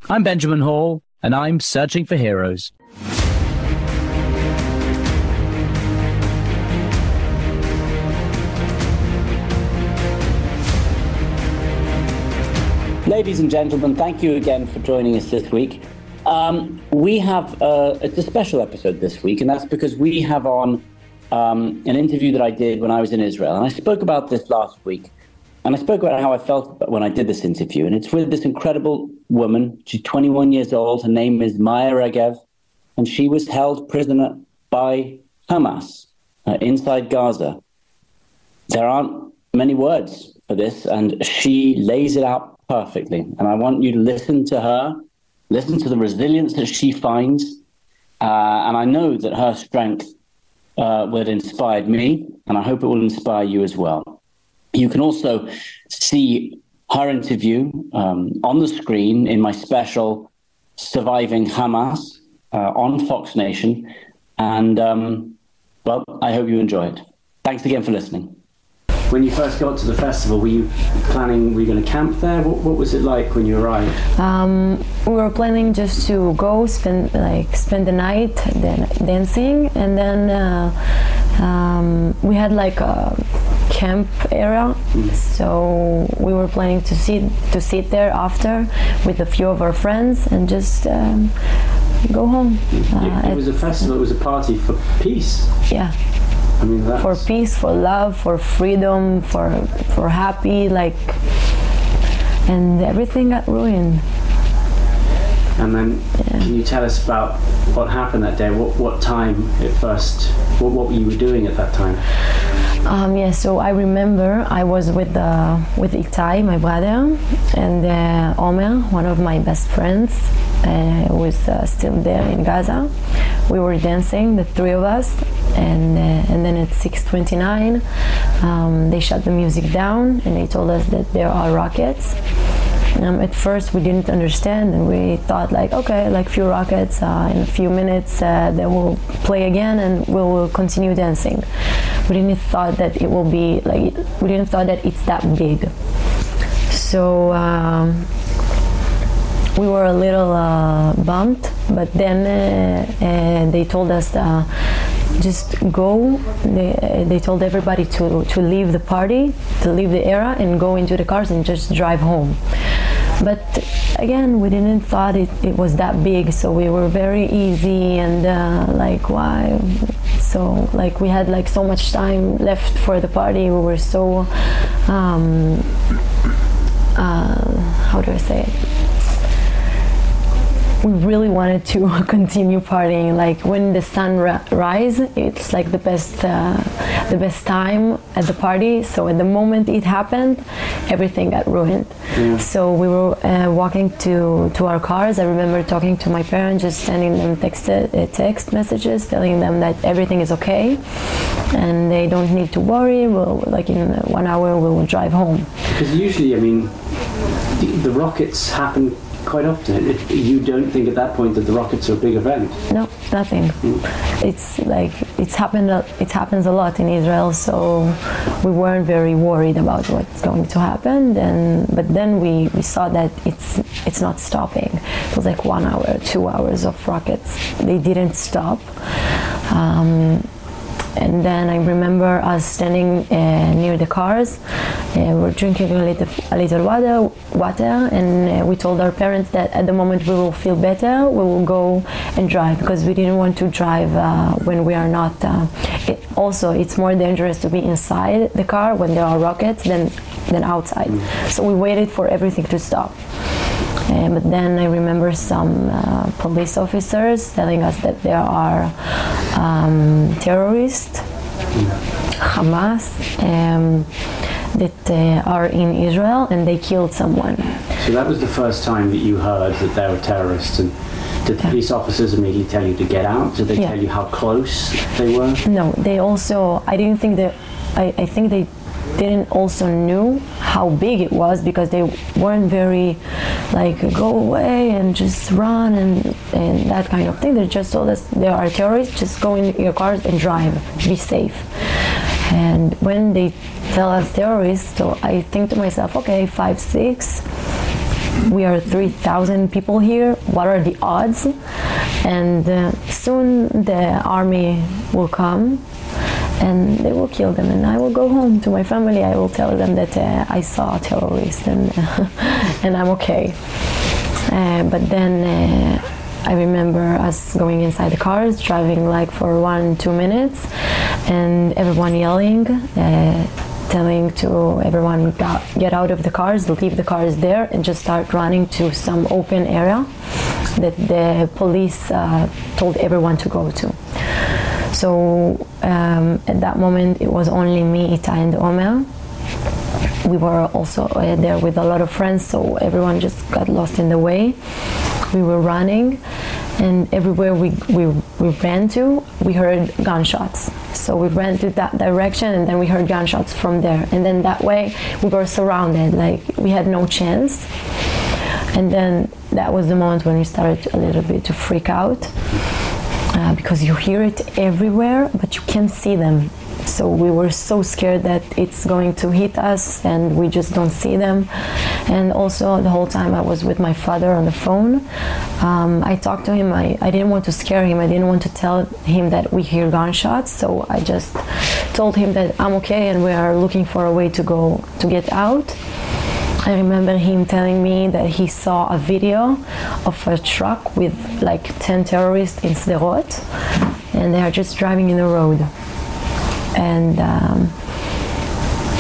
I'm Benjamin Hall, and I'm searching for heroes. Ladies and gentlemen, thank you again for joining us this week. We have it's a special episode this week, and that's because we have on an interview that I did when I was in Israel. And I spoke about this last week. And I spoke about how I felt when I did this interview. And it's with this incredible woman. She's 21 years old. Her name is Maya Regev. And she was held prisoner by Hamas inside Gaza. There aren't many words for this. And she lays it out perfectly. And I want you to listen to her, listen to the resilience that she finds. And I know that her strength would inspire me. And I hope it will inspire you as well. You can also see her interview on the screen in my special Surviving Hamas on Fox Nation. And, well, I hope you enjoy it. Thanks again for listening. When you first got to the festival, were you going to camp there? What was it like when you arrived? We were planning just to go spend the night dancing, and then we had like a camp area, so we were planning to sit there after with a few of our friends and just go home. It was a festival, it was a party for peace. Yeah. I mean, for peace, for love, for freedom, for happy, and everything got ruined. And then, Can you tell us about what happened that day? What time it first? What you were doing at that time? So I remember I was with Itai, my brother, and Omer, one of my best friends, who was still there in Gaza. We were dancing, the three of us, and then at 6:29, they shut the music down and they told us that there are rockets. At first we didn't understand, and we thought okay, few rockets, in a few minutes they will play again and we will continue dancing. We didn't thought that it will be we didn't thought that it's that big. So we were a little bumped, but then they told us just go. They told everybody to leave the party, to leave the area and go into the cars and just drive home. But again, we didn't thought it was that big, so we were very easy and why? So we had so much time left for the party. We were so how do I say it? We really wanted to continue partying. When the sun rise, it's the best time at the party. So at the moment it happened, everything got ruined. Yeah. So we were walking to our cars. I remember talking to my parents, just sending them text messages, telling them that everything is okay and they don't need to worry. We'll in 1 hour we will drive home. Because usually, the rockets happen quite often. You don't think at that point that the rockets are a big event? No, nothing. It's it happens a lot in Israel, so we weren't very worried about what's going to happen. But then we saw that it's not stopping. It was 1 hour, 2 hours of rockets. They didn't stop. And then I remember us standing near the cars. We're drinking a little water, and we told our parents that at the moment we will feel better, we will go and drive, because we didn't want to drive when we are not. It's more dangerous to be inside the car when there are rockets than outside. So we waited for everything to stop. But then I remember some police officers telling us that there are terrorists, Hamas, that are in Israel, and they killed someone. So that was the first time that you heard that there were terrorists. And did the police officers immediately tell you to get out? Did they tell you how close they were? No, they also, I didn't think that, I think they didn't also knew how big it was, because they weren't very go away and just run and that kind of thing. They just told us there are terrorists, just go in your cars and drive, be safe. And when they tell us terrorists, so I think to myself, okay, 5, 6, we are 3,000 people here. What are the odds? And soon the army will come and they will kill them, and I will go home to my family. I will tell them that I saw a terrorist and and I'm okay. But then I remember us going inside the cars, driving like for 1-2 minutes, and everyone yelling, telling to everyone, get out of the cars, leave the cars there, and just start running to some open area that the police told everyone to go to. So at that moment, it was only me, Itai, and Omer. We were also there with a lot of friends, so everyone just got lost in the way. We were running, and everywhere we ran to, we heard gunshots. So we ran to that direction, and then we heard gunshots from there. And then that way, we were surrounded, like we had no chance. And then that was the moment when we started a little bit to freak out, because you hear it everywhere, but you can't see them. So we were so scared that it's going to hit us, and we just don't see them. And also the whole time I was with my father on the phone. I talked to him. I didn't want to scare him. I didn't want to tell him that we hear gunshots. So I just told him that I'm okay and we are looking for a way to get out. I remember him telling me that he saw a video of a truck with like 10 terrorists in Sderot, and they are just driving in the road. And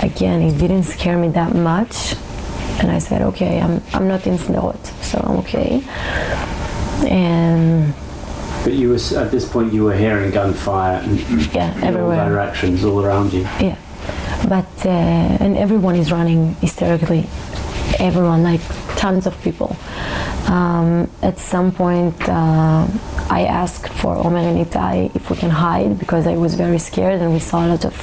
again, it didn't scare me that much. And I said, okay, I'm not in Sderot, so I'm okay. But you were, at this point, you were hearing gunfire in everywhere. all directions, all around you. Yeah, but and everyone is running hysterically. Everyone, like tons of people. At some point, I asked for Omer and Itai if we can hide, because I was very scared and we saw a lot of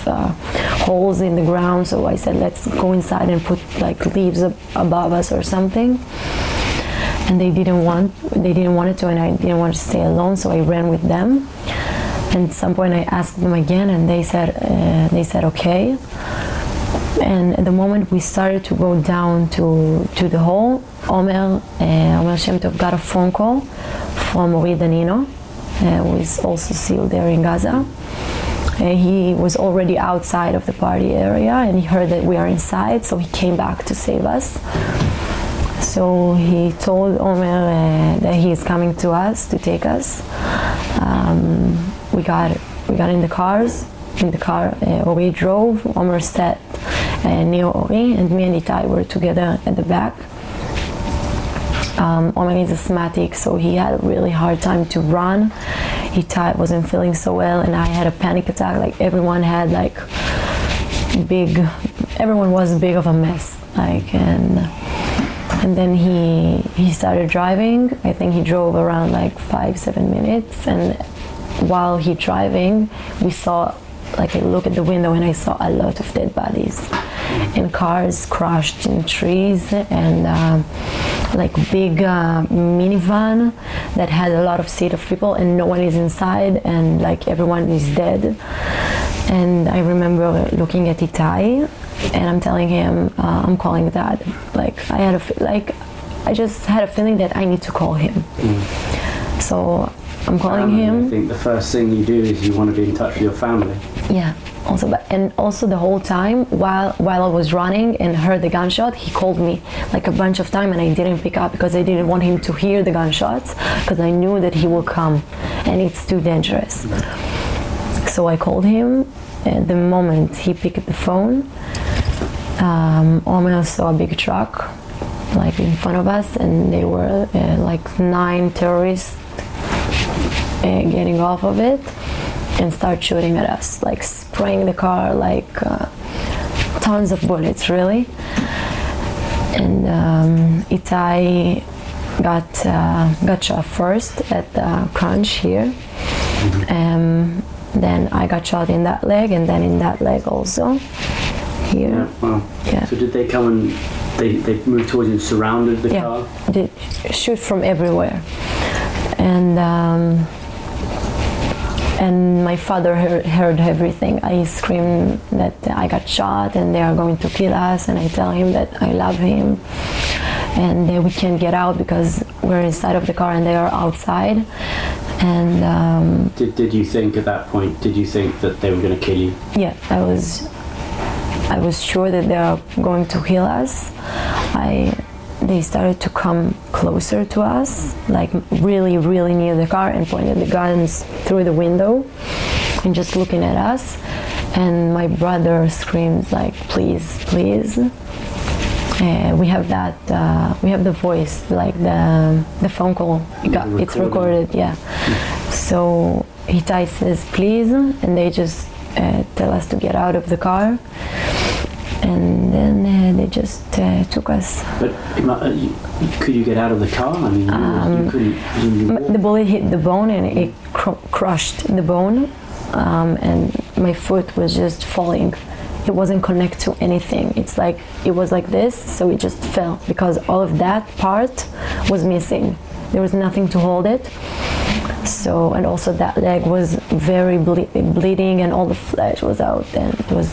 holes in the ground. So I said, let's go inside and put like leaves above us or something. And they didn't want it to, and I didn't want to stay alone, so I ran with them. And at some point I asked them again, and they said okay. And at the moment we started to go down to the hole, Omer Shem Tov got a phone call from Ori Danino, who is also still there in Gaza. He was already outside of the party area, and he heard that we are inside, so he came back to save us. So he told Omer that he is coming to us to take us. We got in the car. Ori drove. Omer sat near Ori, and me and Itai were together at the back. Omer is asthmatic, so he had a really hard time to run. Itai wasn't feeling so well, and I had a panic attack. Like everyone was big of a mess. And then he started driving. I think he drove around like 5-7 minutes, and while he driving, we saw, like I looked at the window and I saw a lot of dead bodies, and cars crushed in trees, and like big minivan that had a lot of seats of people, and no one is inside, and like everyone is dead. And I remember looking at Itai, and I'm telling him, I'm calling Dad. Like I just had a feeling that I need to call him. So I'm calling him. I think the first thing you do is you want to be in touch with your family. Yeah. Also the whole time while I was running and heard the gunshot, he called me like a bunch of times, and I didn't pick up because I didn't want him to hear the gunshots, because I knew that he will come and it's too dangerous. So I called him. At the moment he picked up the phone, Omer saw a big truck like in front of us, and they were like 9 terrorists getting off of it and start shooting at us, like spraying the car, like tons of bullets, really. And Itai got shot first at the crunch here. Then I got shot in that leg, and then in that leg also. Here. Yeah, wow. Yeah. So did they come and they moved towards you and surrounded the car? They shoot from everywhere. And my father heard everything. I screamed that I got shot and they are going to kill us, and I tell him that I love him. and we can't get out because we're inside of the car and they are outside. And did you think at that point? Did you think that they were going to kill you? Yeah, I was sure that they are going to kill us. They started to come closer to us, like really, really near the car, and pointed the guns through the window and just looking at us. And my brother screams like, "Please, please!" We have that. We have the voice, like the phone call. It's recorded, yeah. So Itai says, "Please," and they just tell us to get out of the car. And then they just took us. But could you get out of the car? I mean, you couldn't. The bullet hit the bone and it crushed the bone, and my foot was just falling. It wasn't connected to anything. It's like it was like this, so it just fell because all of that part was missing. There was nothing to hold it. So, and also that leg was very bleeding, and all the flesh was out, and it was.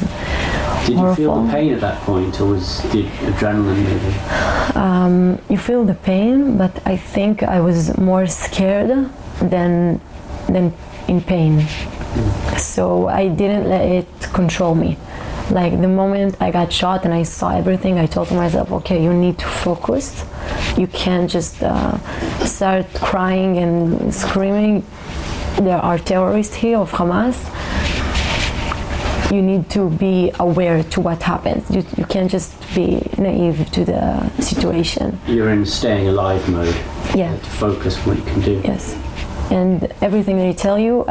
Did you feel the pain at that point, or was the adrenaline maybe? You feel the pain, but I think I was more scared than in pain. So I didn't let it control me. Like the moment I got shot and I saw everything, I told myself, okay, you need to focus. You can't just start crying and screaming. There are terrorists here of Hamas. You need to be aware to what happens. You can't just be naive to the situation. You're in staying alive mode. Yeah. To focus on what you can do. Yes. And everything they tell you,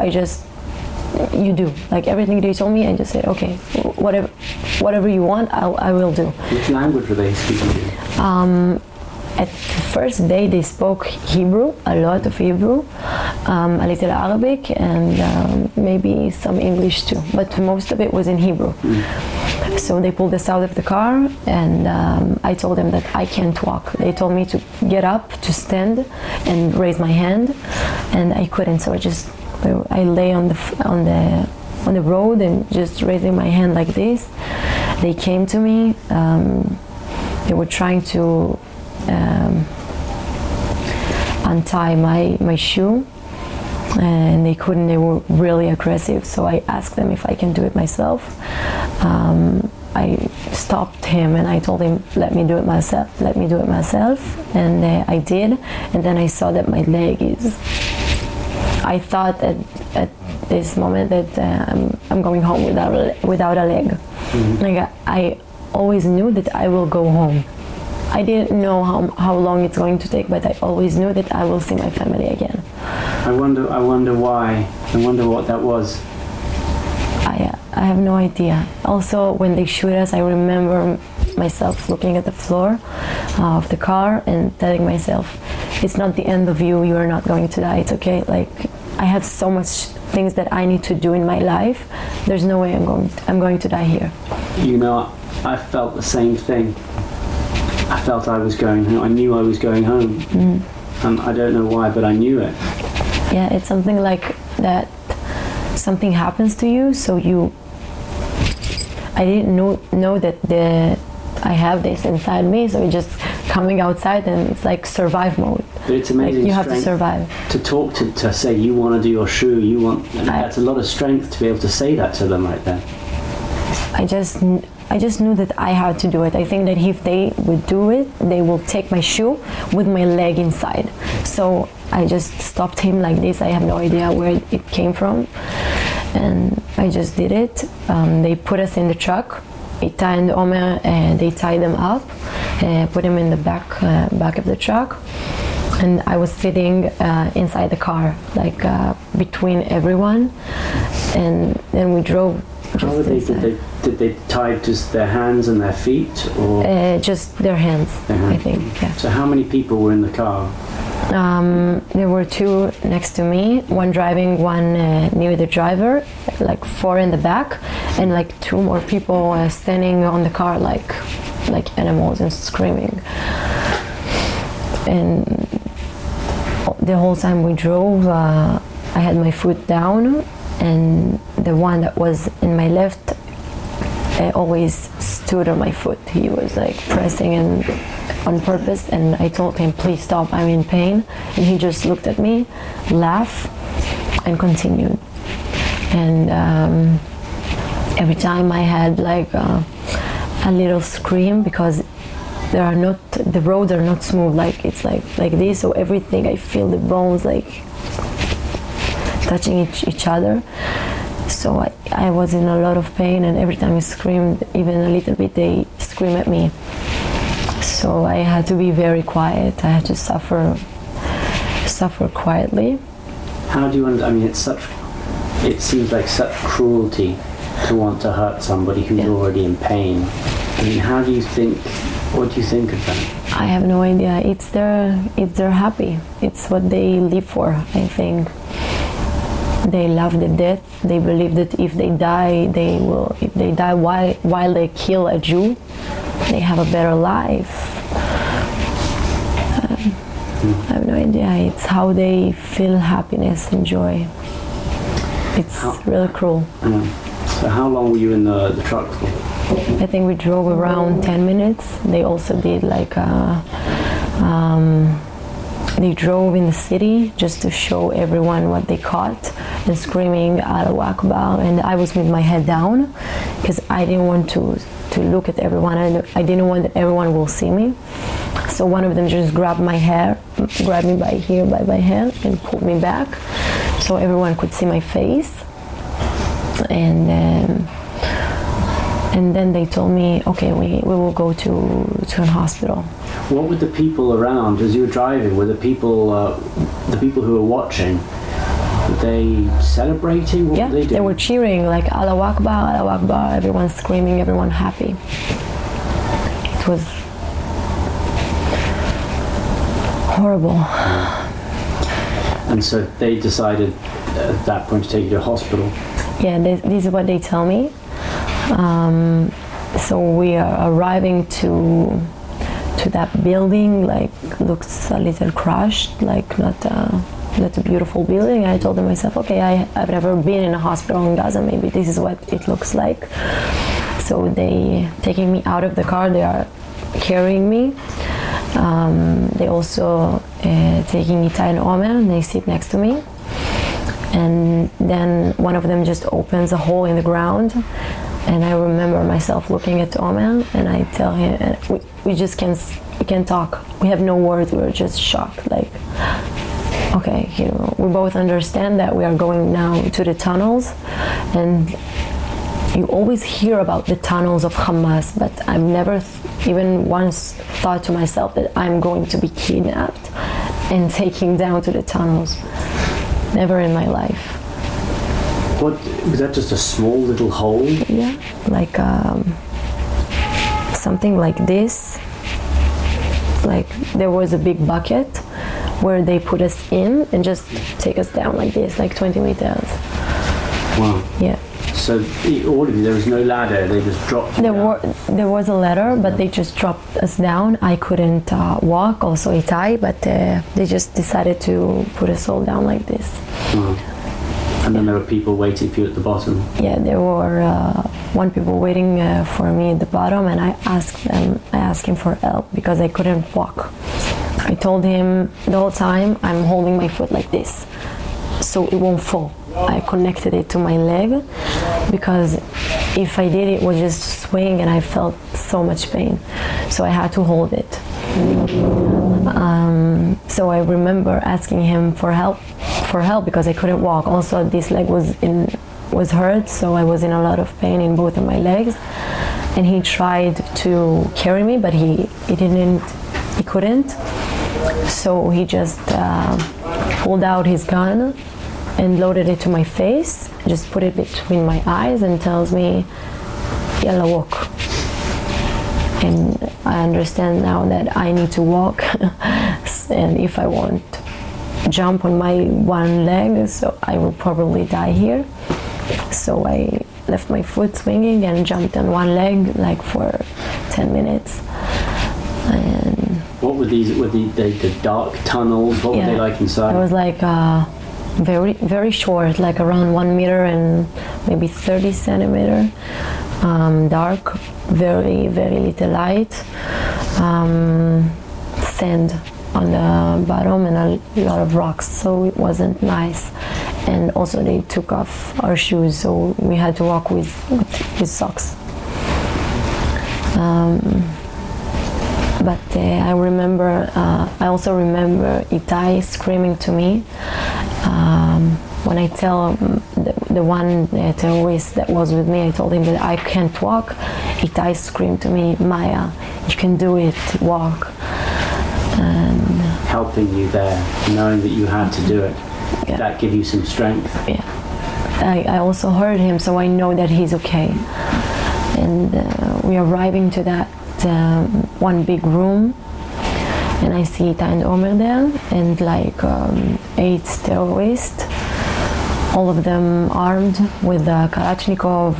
you do. Like everything they told me, I just say, okay, whatever you want, I will do. Which language were they speaking to? At the first day they spoke Hebrew, a lot of Hebrew, a little Arabic, and maybe some English too, but most of it was in Hebrew. So they pulled us out of the car, and I told them that I can't walk. They told me to get up, to stand, and raise my hand, and I couldn't. So I lay on the road and just raising my hand like this. They came to me. They were trying to untie my shoe, and they couldn't. They were really aggressive, so I asked them if I can do it myself. I stopped him and I told him, let me do it myself, and I did. And then I saw that my leg is, I thought at this moment that I'm going home without a leg. Like I always knew that I will go home. I didn't know how long it's going to take, but I always knew that I will see my family again. I wonder why. I wonder what that was. I have no idea. Also, when they shoot us, I remember myself looking at the floor of the car and telling myself, it's not the end of you, are not going to die, it's okay. Like, I have so much things that I need to do in my life. There's no way I'm going to die here. You know, I felt the same thing. I felt I was going home. I knew I was going home. And I don't know why, but I knew it. Yeah, it's something like that. Something happens to you, so I didn't know that I have this inside me, so it's just coming outside, and it's like survive mode. But it's amazing. Like you have to survive. To talk to say you want to do your shoe, that's a lot of strength to be able to say that to them right there. I just knew that I had to do it. I think that if they would do it, they will take my shoe with my leg inside. So I just stopped him like this. I have no idea where it came from. And I just did it. They put us in the truck. Itai and Omer, they tied them up, put them in the back of the truck. And I was sitting inside the car, like between everyone. And then we drove. How did they tie just their hands and their feet, or just their hands? I think. Yeah. So how many people were in the car? There were two next to me, one driving, one near the driver, like 4 in the back, and like 2 more people standing on the car like animals and screaming. And the whole time we drove, I had my foot down, and the one that was in my left always stood on my foot. He was like pressing and on purpose, and I told him, please stop, I'm in pain. And he just looked at me, laughed, and continued. And every time I had like a little scream, because the roads are not smooth, like it's like this, so everything, I feel the bones like touching each other. So I was in a lot of pain, and every time I screamed, even a little bit, they scream at me. So I had to be very quiet. I had to suffer quietly. How do you? I mean, it seems like such cruelty to want to hurt somebody who's already in pain. I mean, how do you think? What do you think of that? I have no idea. It's their happy. It's what they live for, I think. They love the death. They believe that if they die, if they die while they kill a Jew, they have a better life. I have no idea. It's how they feel happiness and joy. It's really cruel. So how long were you in the truck for? I think we drove around 10 minutes. They also did like they drove in the city just to show everyone what they caught, and screaming Allahu Akbar, and I was with my head down because I didn't want to look at everyone. I didn't want that everyone will see me. So one of them just grabbed my hair, grabbed me by my hair and pulled me back so everyone could see my face. And then they told me, okay, we will go to a hospital. What were the people around as you were driving? Were the people who were watching, were they celebrating? What were they doing? They were cheering, like Allahu Akbar, Allahu Akbar, everyone screaming, everyone happy. It was horrible. And so they decided at that point to take you to hospital? Yeah, this is what they tell me. So we are arriving to that building, like looks a little crushed, like not a beautiful building. I told myself, okay, I've never been in a hospital in Gaza, maybe this is what it looks like. So they taking me out of the car, they are carrying me. They also taking Itai and Omer, and they sit next to me. And then one of them just opens a hole in the ground, and I remember myself looking at Omer, and I tell him, and we can't talk. We have no words. We're just shocked. Like, okay, we both understand that we are going now to the tunnels, and you always hear about the tunnels of Hamas, but I've never even once thought to myself that I'm going to be kidnapped and taken down to the tunnels. Never in my life. What, was that just a small little hole? Yeah, like something like this. Like there was a big bucket where they put us in and just take us down like this, like 20 meters. Wow. Yeah. So all of you, there was no ladder, they just dropped you down. There was a ladder, but they just dropped us down. I couldn't walk, also Itai, but they just decided to put us all down like this. Uh-huh. And then there were people waiting for you at the bottom? Yeah, there were one people waiting for me at the bottom, and I asked him for help because I couldn't walk. I told him the whole time, I'm holding my foot like this, so it won't fall. I connected it to my leg because if I did, it would just swing and I felt so much pain. So I had to hold it. So I remember asking him for help because I couldn't walk. Also, this leg was hurt, so I was in a lot of pain in both of my legs. And he tried to carry me, but he couldn't. So he just pulled out his gun and loaded it to my face, just put it between my eyes and tells me, Yalla, walk. And I understand now that I need to walk, and if I won't jump on my one leg, so I will probably die here. So I left my foot swinging and jumped on one leg like for 10 minutes. And what were these? Were the dark tunnels? What were they like inside? It was like very, very short, like around 1 meter and maybe 30 centimeter, dark, very, very little light. sand on the bottom and a lot of rocks, so it wasn't nice. And also they took off our shoes, so we had to walk with socks. But I also remember Itai screaming to me. When I tell the one terrorist that was with me, I told him that I can't walk. Itai screamed to me, Maya, you can do it, walk. And helping you there, knowing that you had to do it, yeah. That gave you some strength. Yeah. I also heard him, so I know that he's okay. And we are arriving to that one big room, and I see Itai and Omer there, and like 8 terrorists, all of them armed with a Kalashnikov,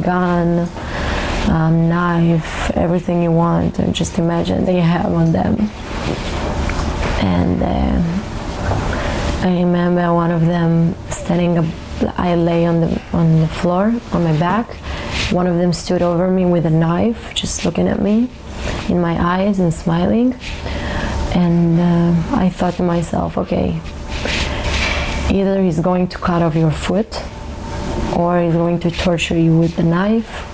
gun, knife, everything you want. And just imagine they have on them. And I remember one of them standing up. I lay on the floor on my back. One of them stood over me with a knife, just looking at me in my eyes and smiling. And I thought to myself, okay, either he's going to cut off your foot or he's going to torture you with the knife.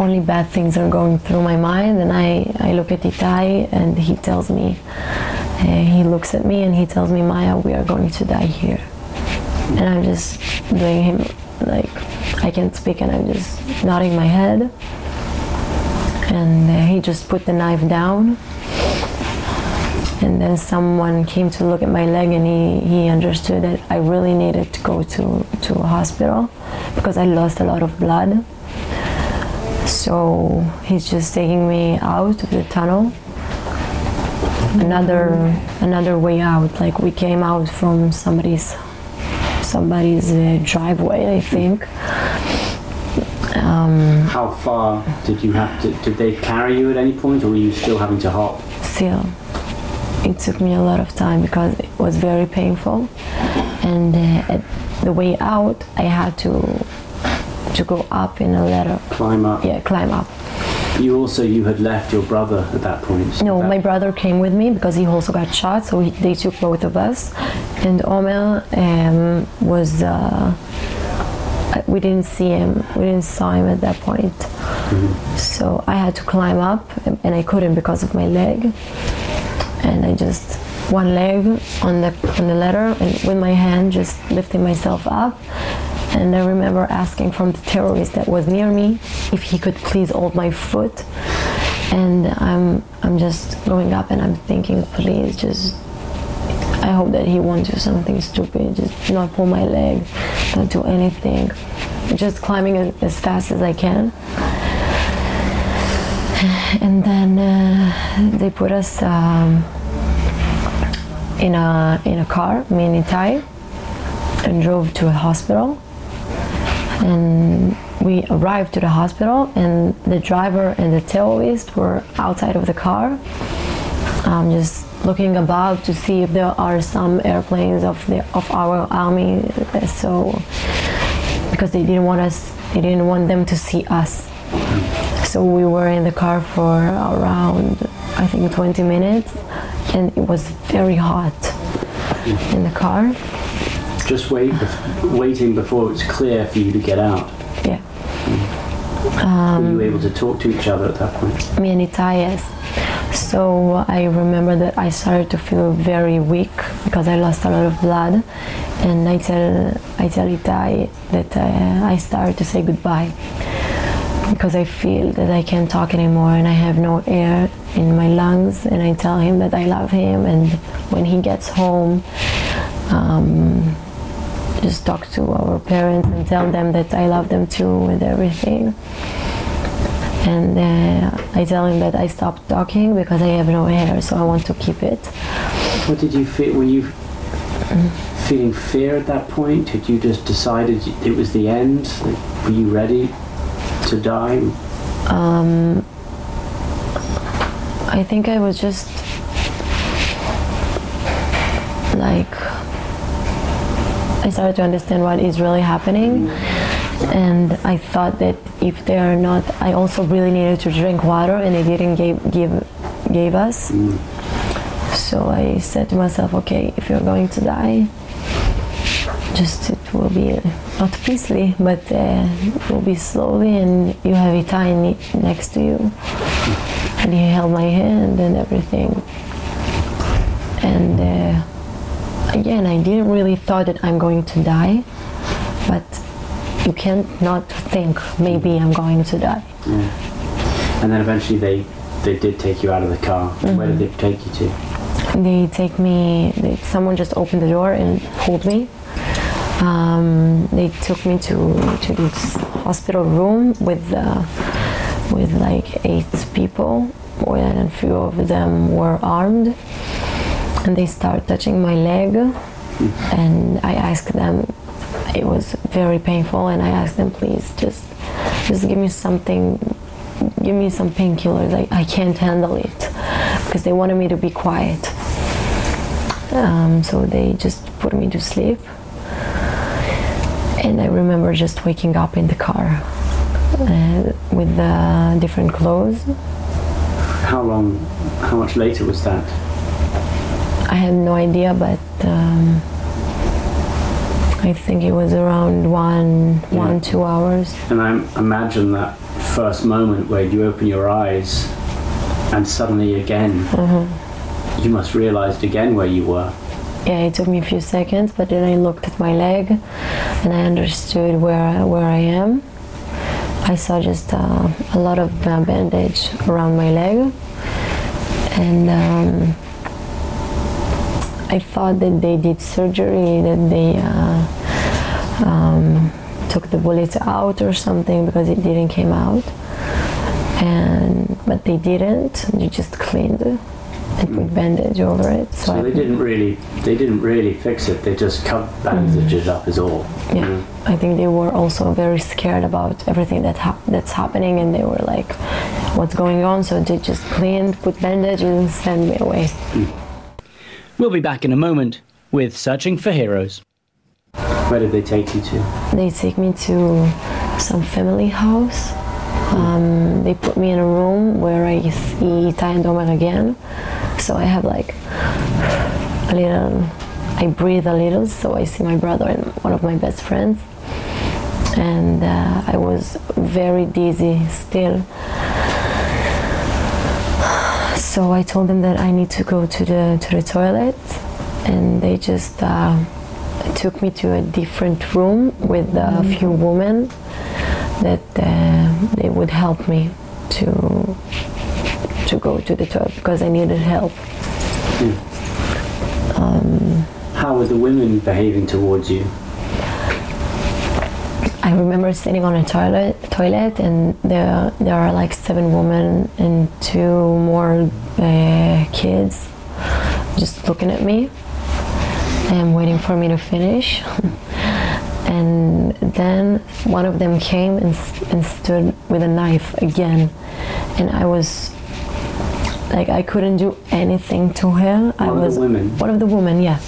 Only bad things are going through my mind, and I look at Itai and he tells me, he looks at me and he tells me, Maya, we are going to die here. And I'm just doing him like, I can't speak, and I'm just nodding my head. And he just put the knife down. And then someone came to look at my leg, and he understood that I really needed to go to a hospital because I lost a lot of blood. So he's just taking me out of the tunnel. Another way out, like we came out from somebody's driveway, I think. How far did you have to, did they carry you at any point, or were you still having to hop? Still, it took me a lot of time because it was very painful. And at the way out, I had to go up in a ladder. Climb up? Yeah, climb up. You had left your brother at that point? So no, my brother came with me because he also got shot, so they took both of us. And Omer was, we didn't see him, we didn't saw him at that point. Mm-hmm. So I had to climb up, and I couldn't because of my leg. And I just, one leg on the ladder, and with my hand just lifting myself up. And I remember asking from the terrorist that was near me if he could please hold my foot. And I'm just going up and I'm thinking, please, just, I hope that he won't do something stupid, just not pull my leg, not do anything. Just climbing as fast as I can. And then they put us in a car, me and Itai, and drove to a hospital. And we arrived to the hospital, and the driver and the terrorist were outside of the car, just looking above to see if there are some airplanes of our army. So, because they didn't want them to see us. So we were in the car for around, I think, 20 minutes, and it was very hot in the car. Just waiting before it's clear for you to get out. Yeah. Were you able to talk to each other at that point? Me and Itai, yes. So I remember that I started to feel very weak because I lost a lot of blood, and I tell Itai that I started to say goodbye because I feel that I can't talk anymore and I have no air in my lungs. And I tell him that I love him, and when he gets home, just talk to our parents and tell them that I love them too and everything. And I tell him that I stopped talking because I have no hair, so I want to keep it. What did you feel? Were you feeling fear at that point? Had you just decided it was the end? Like, were you ready to die? I think I was just like, I started to understand what is really happening, And I thought that if they are not, I also really needed to drink water, and they didn't give us. So I said to myself, okay, if you're going to die, just it will be not peacefully, but it will be slowly, and you have Itai next to you. And he held my hand and everything. And again, I didn't really thought that I'm going to die, but you can't not think maybe I'm going to die. And then eventually they did take you out of the car. Where did they take you to? They take me, someone just opened the door and pulled me. They took me to this hospital room with like 8 people, and a few of them were armed. And they started touching my leg, and I asked them, it was very painful, and I asked them, please, just give me something, give me some painkillers, I can't handle it, because they wanted me to be quiet. So they just put me to sleep, and I remember just waking up in the car with different clothes. How much later was that? I had no idea, but I think it was around 2 hours. And I imagine that first moment where you open your eyes and suddenly again, you must realize again where you were. Yeah, it took me a few seconds, but then I looked at my leg and I understood where I am. I saw just a lot of bandage around my leg, and I thought that they did surgery, that they took the bullets out or something, because it didn't come out. But they didn't. They just cleaned it and put bandage over it. So they didn't really fix it. They just covered bandages up is all. Yeah, I think they were also very scared about everything that's happening, and they were like, "What's going on?" So they just cleaned, put bandages, and sent me away. We'll be back in a moment with Searching for Heroes. Where did they take you to? They take me to some family house. They put me in a room where I see Itai and Omer again. So I have like a little, I breathe a little, so I see my brother and one of my best friends. And I was very dizzy still. So I told them that I need to go to the toilet, and they just took me to a different room with a few women that they would help me to go to the toilet because I needed help. How were the women behaving towards you? I remember sitting on a toilet, and there are like 7 women and 2 more kids just looking at me and waiting for me to finish. And then one of them came and stood with a knife again, and I was like, I couldn't do anything to her. One of the women? One of the women, yeah.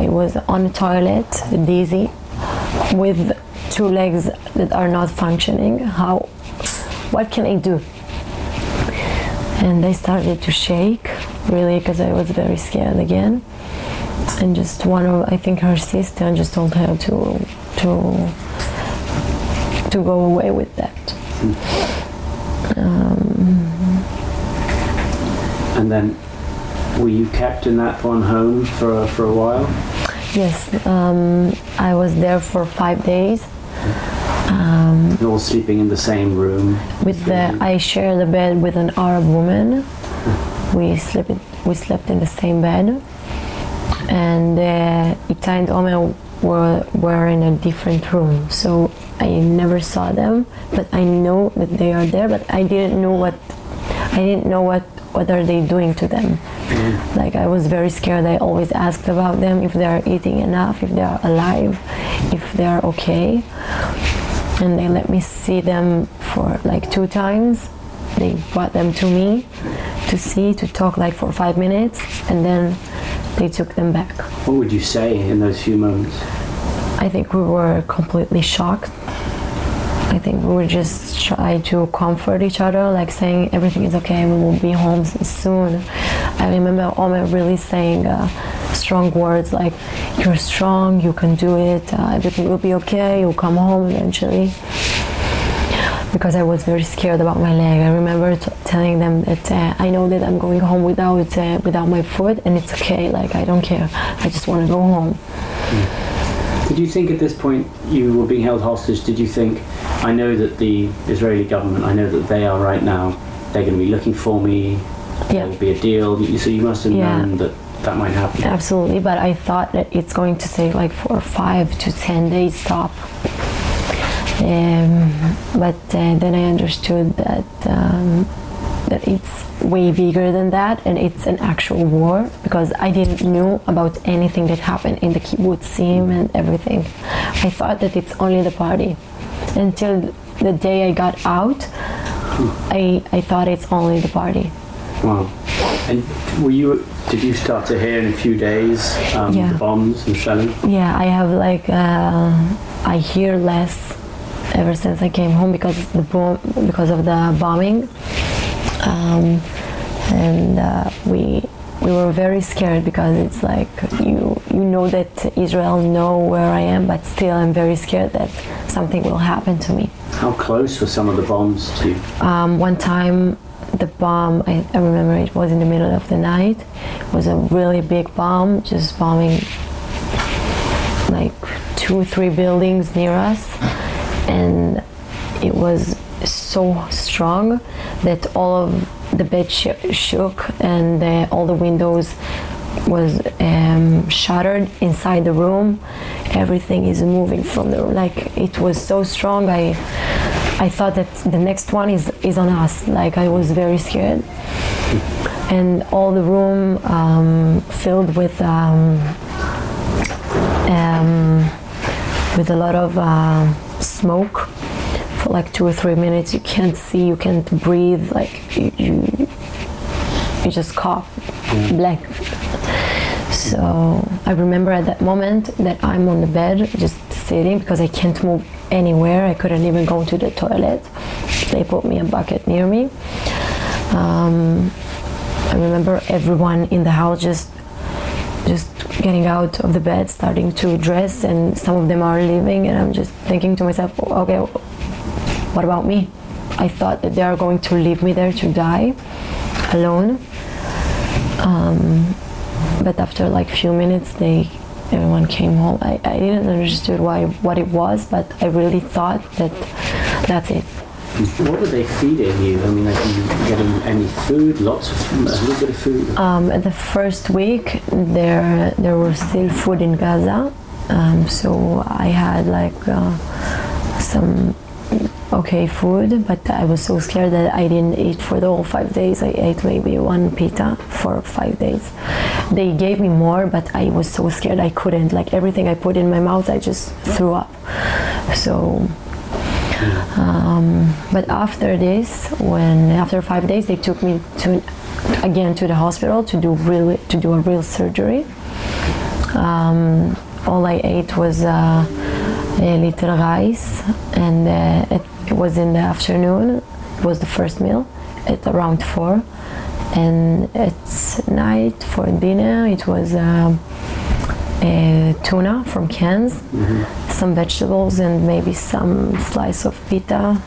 I was on the toilet, dizzy, with 2 legs that are not functioning. What can I do? And I started to shake, really, because I was very scared again. And just I think her sister just told her to go away with that. And then, were you kept in that one home for a while? Yes, I was there for 5 days. You're all sleeping in the same room? I shared a bed with an Arab woman. We slept in the same bed. And Itai and Omer were in a different room. So I never saw them, but I know that they are there, but I didn't know what are they doing to them. Like, I was very scared. I always asked about them, if they are eating enough, if they are alive, if they are okay. And they let me see them for like 2 times. They brought them to me to talk like for 5 minutes, and then they took them back. What would you say in those few moments? I think we were completely shocked. I think we were just trying to comfort each other, like saying everything is okay, we will be home soon. I remember Omer really saying strong words like, you're strong, you can do it, everything will be okay, you'll come home eventually. Because I was very scared about my leg. I remember telling them that I know that I'm going home without my foot, and it's okay, like I don't care, I just want to go home. Did you think at this point you were being held hostage, did you think, I know that the Israeli government, I know that they are right now, they're going to be looking for me, there will be a deal, so you must have known that might happen? Absolutely, but I thought that it's going to take like 5 to 10 days stop. But then I understood that that it's way bigger than that, and it's an actual war, because I didn't know about anything that happened in the kibbutzim and everything. I thought that it's only the party. Until the day I got out, I thought it's only the party. Wow. And did you start to hear in a few days the bombs and shelling? Yeah, I have like, I hear less ever since I came home because of the bombing. We were very scared, because it's like you know that Israel know where I am, but still I'm very scared that something will happen to me. How close were some of the bombs to you? One time the bomb, I remember it was in the middle of the night. It was a really big bomb, just bombing like 2-3 buildings near us, and it was so strong that all of the bed shook, and all the windows was shattered inside the room. Everything is moving from the room. Like, it was so strong. I thought that the next one is on us. Like, I was very scared, and all the room filled with a lot of smoke. For like 2 or 3 minutes, you can't see, you can't breathe, like you just cough, black. So I remember at that moment that I'm on the bed just sitting, because I can't move anywhere. I couldn't even go to the toilet. They put me a bucket near me. I remember everyone in the house just getting out of the bed, starting to dress, and some of them are leaving, and I'm just thinking to myself, okay, what about me? I thought that they are going to leave me there to die alone. But after like few minutes, everyone came home. I didn't understand what it was, but I really thought that that's it. What were they feeding you? I mean, like, were you getting any food? A little bit of food? The first week, there was still food in Gaza, so I had like some okay food, but I was so scared that I didn't eat for the whole 5 days. I ate maybe 1 pita for 5 days. They gave me more, but I was so scared I couldn't. Like, everything I put in my mouth, I just threw up. So, but after this, after 5 days, they took me again to the hospital to do a real surgery. All I ate was a little rice, and it was in the afternoon. It was the first meal at around 4, and at night for dinner it was tuna from cans, some vegetables, and maybe some slice of pita.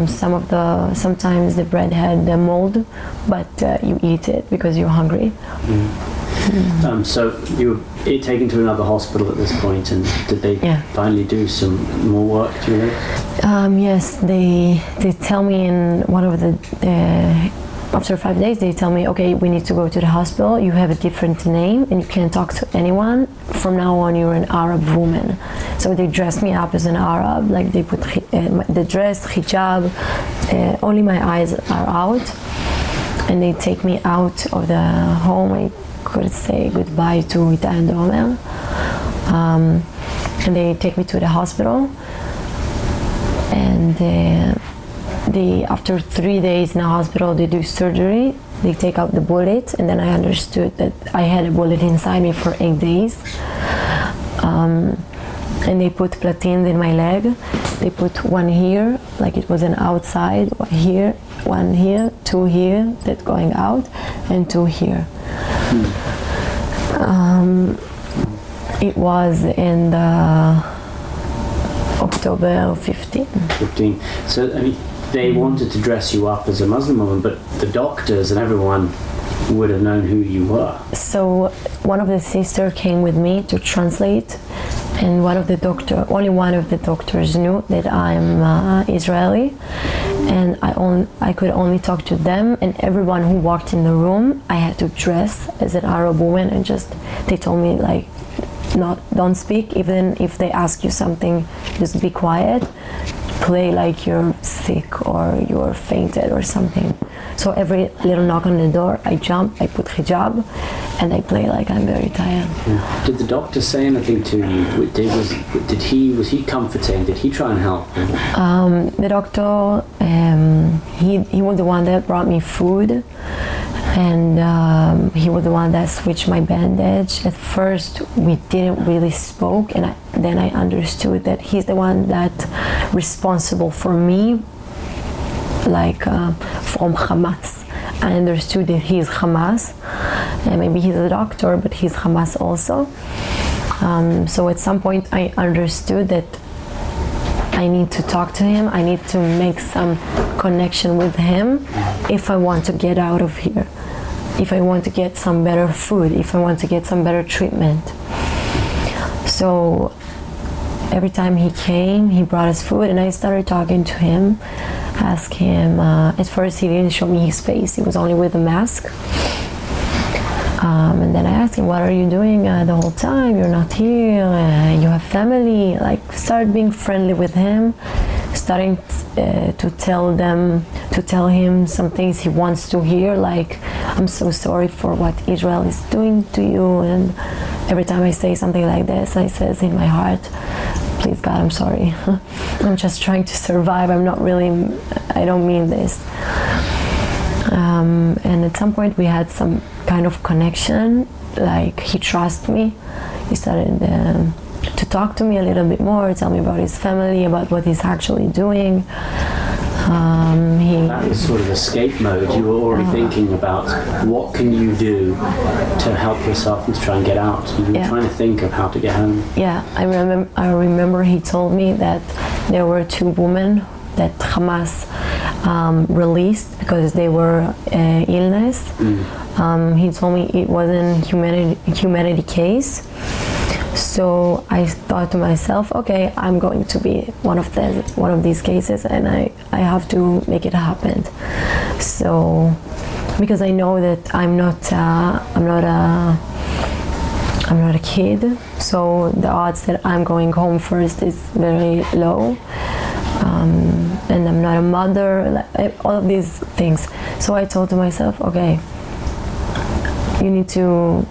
Sometimes the bread had the mold, but you eat it because you're hungry. So you were taken to another hospital at this point, and did they finally do some more work to you? Yes, they tell me in one of the after 5 days, they tell me, okay, we need to go to the hospital. You have a different name, and you can't talk to anyone. From now on, you're an Arab woman. So they dressed me up as an Arab. Like, they put the dress, hijab. Only my eyes are out, and they take me out of the home. I could say goodbye to Itai and Omer, and they take me to the hospital, and after 3 days in the hospital, they do surgery. They take out the bullet, and then I understood that I had a bullet inside me for 8 days. and they put platines in my leg. They put one here, like it was an outside, one here, two here, that going out, and two here. It was in the October 15. 15. So, I mean, they wanted to dress you up as a Muslim woman, but the doctors and everyone would have known who you were. So one of the sisters came with me to translate, and only one of the doctors knew that I'm Israeli, and I could only talk to them, and everyone who walked in the room, I had to dress as an Arab woman, and they told me like, don't speak, even if they ask you something, just be quiet, play like you're sick or you're fainted or something. So every little knock on the door, I jump, I put hijab, and I play like I'm very tired. Yeah. Did the doctor say anything to you? Was he comforting? Did he try and help? The doctor, he was the one that brought me food, and he was the one that switched my bandage. At first, we didn't really spoke, and then I understood that he's the one that's responsible for me, like from Hamas. I understood that he's Hamas, and maybe he's a doctor, but he's Hamas also. So at some point I understood that I need to talk to him, I need to make some connection with him if I want to get out of here, if I want to get some better food, if I want to get some better treatment. So every time he came, he brought us food, and I started talking to him, ask him. At first he didn't show me his face, he was only with a mask. And then I asked him, what are you doing the whole time? You're not here, you have family. Like, started being friendly with him, starting to tell him some things he wants to hear, like, I'm so sorry for what Israel is doing to you. And every time I say something like this, I says in my heart, please God, I'm sorry. I'm just trying to survive. I don't mean this. And at some point we had some kind of connection, like he trusts me. He started to talk to me a little bit more, tell me about his family, about what he's actually doing. That was sort of escape mode. You were already thinking about what can you do to help yourself and to try and get out. You were trying to think of how to get home. Yeah, I remember he told me that there were two women that Hamas released because they were illness. He told me it wasn't humanity case. So I thought to myself, okay, I'm going to be one of these cases, and I have to make it happen. So because I know that I'm not a kid, so the odds that I'm going home first is very low. And I'm not a mother, like, all of these things. So I told to myself, okay, you need to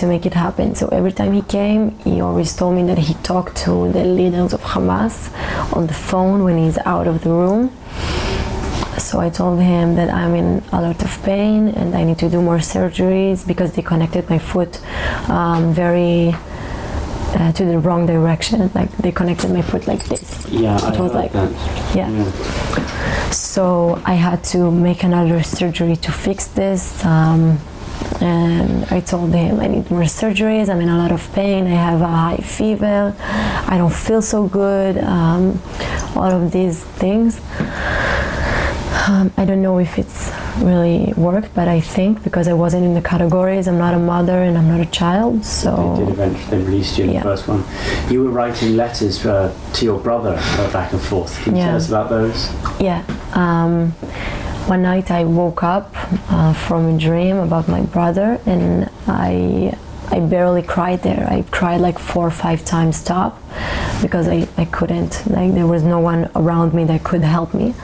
make it happen. So every time he came, he always told me that he talked to the leaders of Hamas on the phone when he's out of the room. So I told him that I'm in a lot of pain and I need to do more surgeries because they connected my foot to the wrong direction. Like, they connected my foot like this. Yeah, it was like that. Yeah. So I had to make another surgery to fix this. And I told him I need more surgeries, I'm in a lot of pain, I have a high fever, I don't feel so good, all of these things. I don't know if it's really worked, but I think because I wasn't in the categories, I'm not a mother and I'm not a child, so... They did eventually release you in the first one. You were writing letters to your brother back and forth. Can you tell us about those? Yeah. One night I woke up from a dream about my brother, and I barely cried there. I cried like 4 or 5 times top because I couldn't, like, there was no one around me that could help me.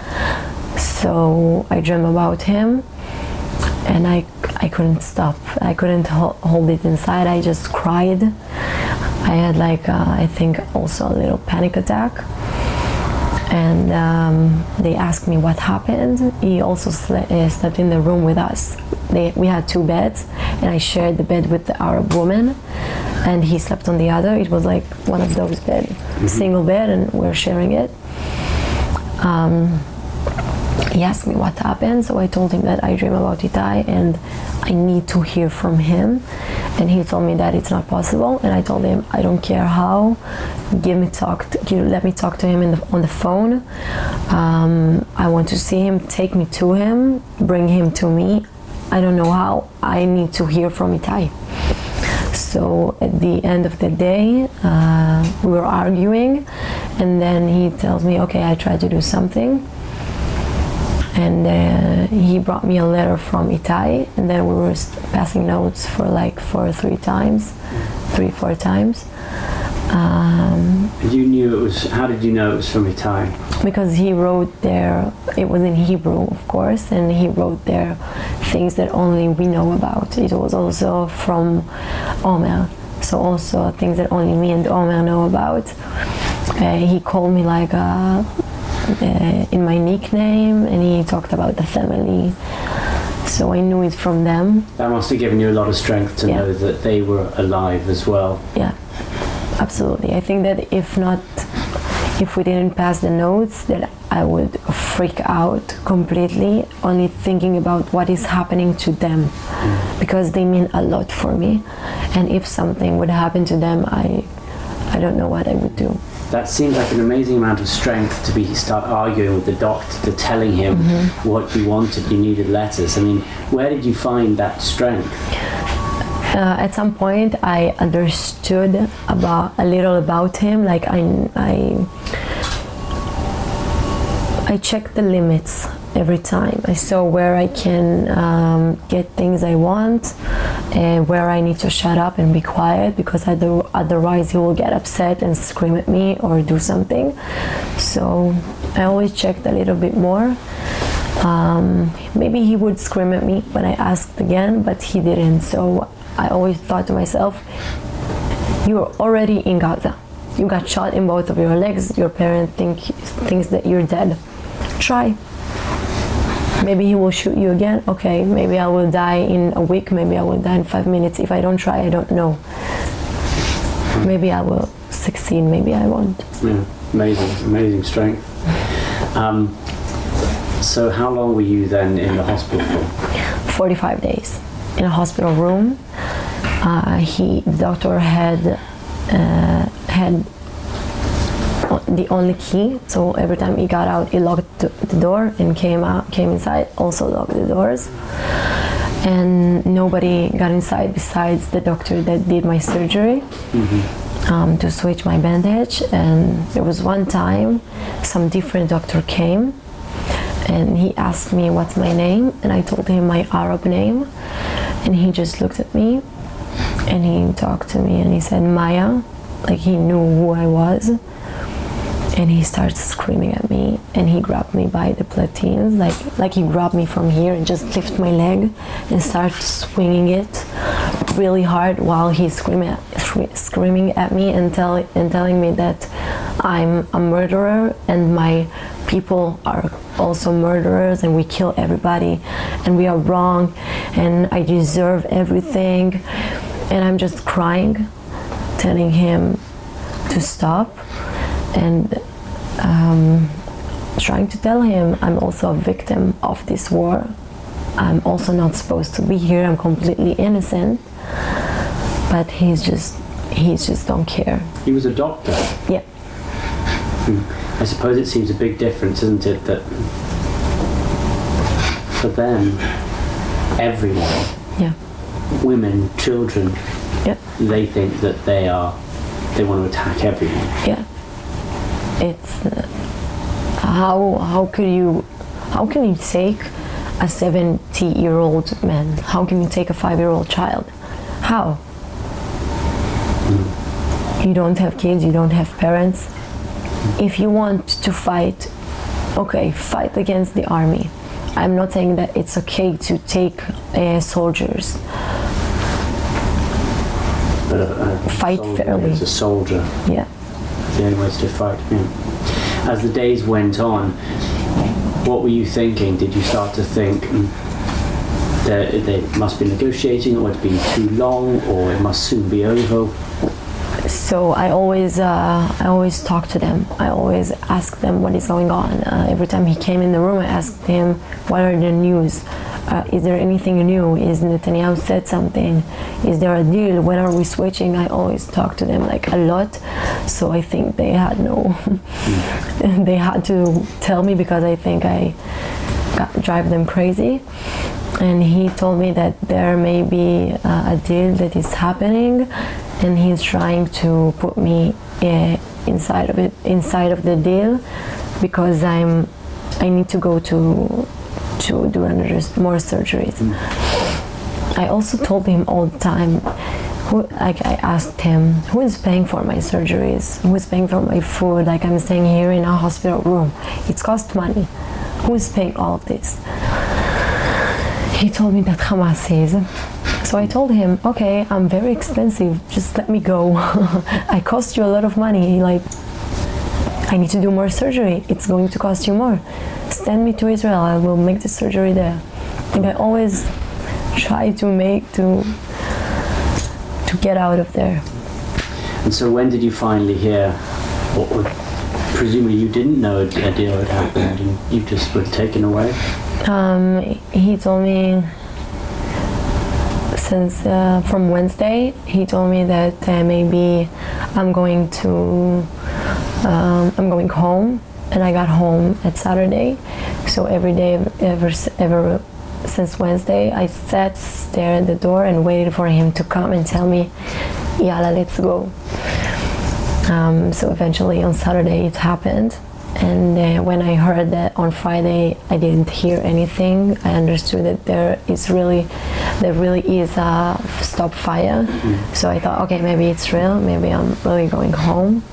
So I dreamed about him, and I couldn't stop. I couldn't hold it inside. I just cried. I had like I think also a little panic attack. And they asked me what happened. He also slept in the room with us. We had 2 beds, and I shared the bed with the Arab woman. and he slept on the other. It was like one of those single bed, and we're sharing it. He asked me what happened, so I told him that I dream about Itai and I need to hear from him. And he told me that it's not possible, and I told him I don't care how. Let me talk to him on the phone. I want to see him. Take me to him. Bring him to me. I don't know how. I need to hear from Itai. So at the end of the day, we were arguing, and then he tells me, "Okay, I tried to do something." And he brought me a letter from Itai, and then we were passing notes for 3-4 times. You knew it was. How did you know it was from Itai? Because he wrote there. It was in Hebrew, of course, and he wrote there things that only we know about. It was also from Omer, so also things that only me and Omer know about. He called me like in my nickname, and he talked about the family, so I knew it from them. That must have given you a lot of strength to know that they were alive as well. Yeah, absolutely. I think that if we didn't pass the notes, that I would freak out completely, only thinking about what is happening to them, because they mean a lot for me, and if something would happen to them, I don't know what I would do. That seems like an amazing amount of strength to start arguing with the doctor, to telling him what you wanted. You needed letters. I mean, where did you find that strength? At some point, I understood a little about him. Like I checked the limits every time. I saw where I can get things I want, and where I need to shut up and be quiet, because otherwise he will get upset and scream at me or do something. So I always checked a little bit more. Maybe he would scream at me when I asked again, but he didn't. So I always thought to myself, you're already in Gaza. You got shot in both of your legs. Your parent thinks that you're dead. Try. Maybe he will shoot you again. Okay, maybe I will die in a week. Maybe I will die in 5 minutes. If I don't try, I don't know. Maybe I will succeed. Maybe I won't. Yeah, amazing strength. So how long were you then in the hospital for? 45 days in a hospital room. The doctor had the only key, so every time he got out, he locked the door, and came inside, also locked the doors, and nobody got inside besides the doctor that did my surgery to switch my bandage. And there was one time some different doctor came, and he asked me what's my name, and I told him my Arab name, and he just looked at me and he talked to me and he said Maya, like he knew who I was. And he started screaming at me, and he grabbed me by the platines, like he grabbed me from here and just lifted my leg and started swinging it really hard while he's screaming at me and telling me that I'm a murderer and my people are also murderers and we kill everybody and we are wrong and I deserve everything. And I'm just crying, telling him to stop. And trying to tell him I'm also a victim of this war. I'm also not supposed to be here. I'm completely innocent. But he's just don't care. He was a doctor? Yeah. I suppose it seems a big difference, isn't it, that for them, everyone, women, children, they think that they want to attack everyone. Yeah. It's how can you take a 70-year-old man? How can you take a 5-year-old child? How? You don't have kids, you don't have parents. If you want to fight, okay, fight against the army. I'm not saying that it's okay to take soldiers. Fight fairly. As a soldier. Yeah. The only way is to fight. Yeah. As the days went on, what were you thinking? Did you start to think, they must be negotiating, or it's been too long, or it must soon be over? So I always talk to them. I always ask them what is going on. Every time he came in the room, I asked him, what are the news? Is there anything new? Is Netanyahu said something? Is there a deal? When are we switching? I always talk to them like a lot. So I think they had they had to tell me, because I think I drive them crazy. And he told me that there may be a deal that is happening, and he's trying to put me inside of the deal, because I need to go to do more surgeries. I also told him all the time, I asked him, who is paying for my surgeries? Who is paying for my food? Like, I'm staying here in a hospital room. It's cost money. Who is paying all of this? He told me that Hamas is. So I told him, okay, I'm very expensive, just let me go. I cost you a lot of money, like, I need to do more surgery, it's going to cost you more. Send me to Israel, I will make the surgery there. And I always try to get out of there. And so when did you finally hear, or presumably you didn't know a deal had happened and you just were taken away? He told me since from Wednesday. He told me that maybe I'm going home, and I got home at Saturday. So every day ever since Wednesday, I sat there at the door and waited for him to come and tell me, "Yalla, let's go." So eventually on Saturday it happened. And when I heard that on Friday I didn't hear anything, I understood that there really is a stop fire. So I thought, okay, maybe it's real, maybe I'm really going home.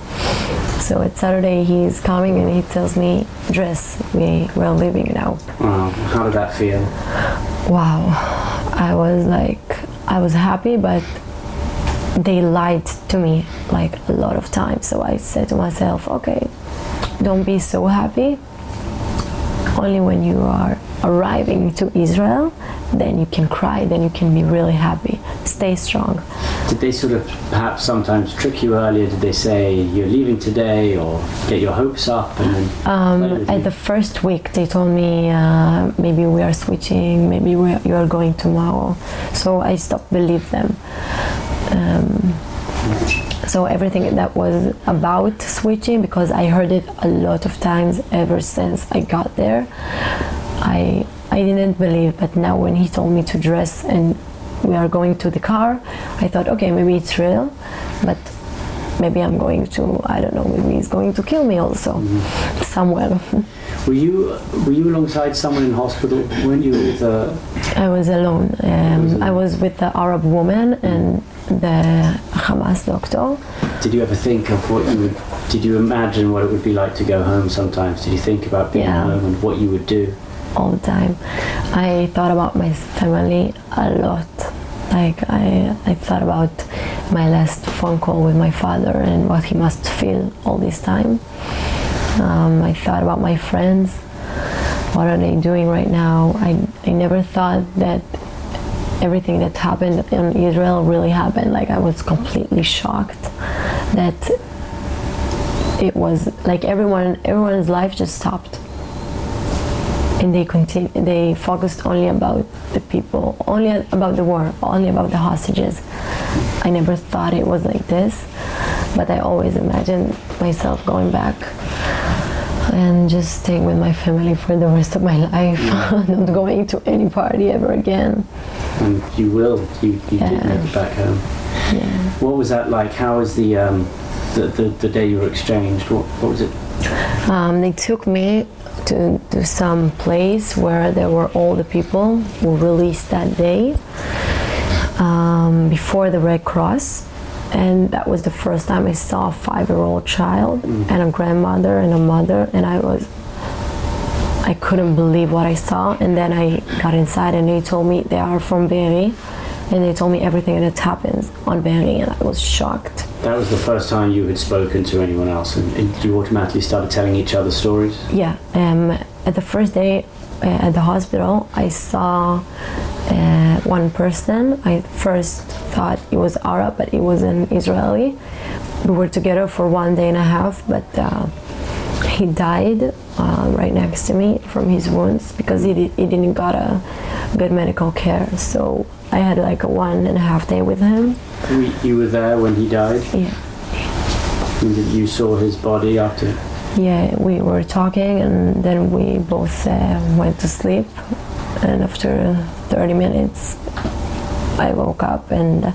So at Saturday he's coming and he tells me, dress, we're leaving now. Wow, how did that feel? Wow, I was happy, but they lied to me like a lot of times. So I said to myself, okay, don't be so happy. Only when you are arriving to Israel, then you can cry, then you can be really happy. Stay strong. Did they sort of perhaps sometimes trick you earlier? Did they say you're leaving today, or get your hopes up? And then at the first week they told me maybe we are switching, maybe you are going tomorrow. So I stopped believing them. So everything that was about switching, because I heard it a lot of times ever since I got there, I didn't believe. But now when he told me to dress and we are going to the car, I thought, okay, maybe it's real, but maybe I'm going to, I don't know, maybe he's going to kill me also somewhere. Were you alongside someone in hospital? Weren't you with I was alone. I was with the Arab woman and the Hamas doctor. Did you ever think of did you imagine what it would be like to go home sometimes? Did you think about being home and what you would do? All the time. I thought about my family a lot. Like I thought about my last phone call with my father and what he must feel all this time. I thought about my friends. What are they doing right now? I never thought that everything that happened in Israel really happened. Like, I was completely shocked that it was like everyone's life just stopped. And they focused only about the people, only about the war, only about the hostages. I never thought it was like this, but I always imagined myself going back and just staying with my family for the rest of my life, not going to any party ever again. And you will. You did make it back home. Yeah. What was that like? How was the day you were exchanged? What was it? They took me to some place where there were all the people who released that day before the Red Cross. And that was the first time I saw a 5-year-old child and a grandmother and a mother, and I couldn't believe what I saw. And then I got inside and they told me they are from Be'eri, and they told me everything that happens on Be'eri, and I was shocked. That was the first time you had spoken to anyone else, and you automatically started telling each other stories? Yeah. At the first day at the hospital, I saw one person. I first thought it was Arab, but it was an Israeli. We were together for 1.5 days, but he died right next to me from his wounds because he didn't got a good medical care. So I had like a 1.5 day with him. You were there when he died? Yeah. And you saw his body after? Yeah, we were talking and then we both went to sleep. And after 30 minutes, I woke up and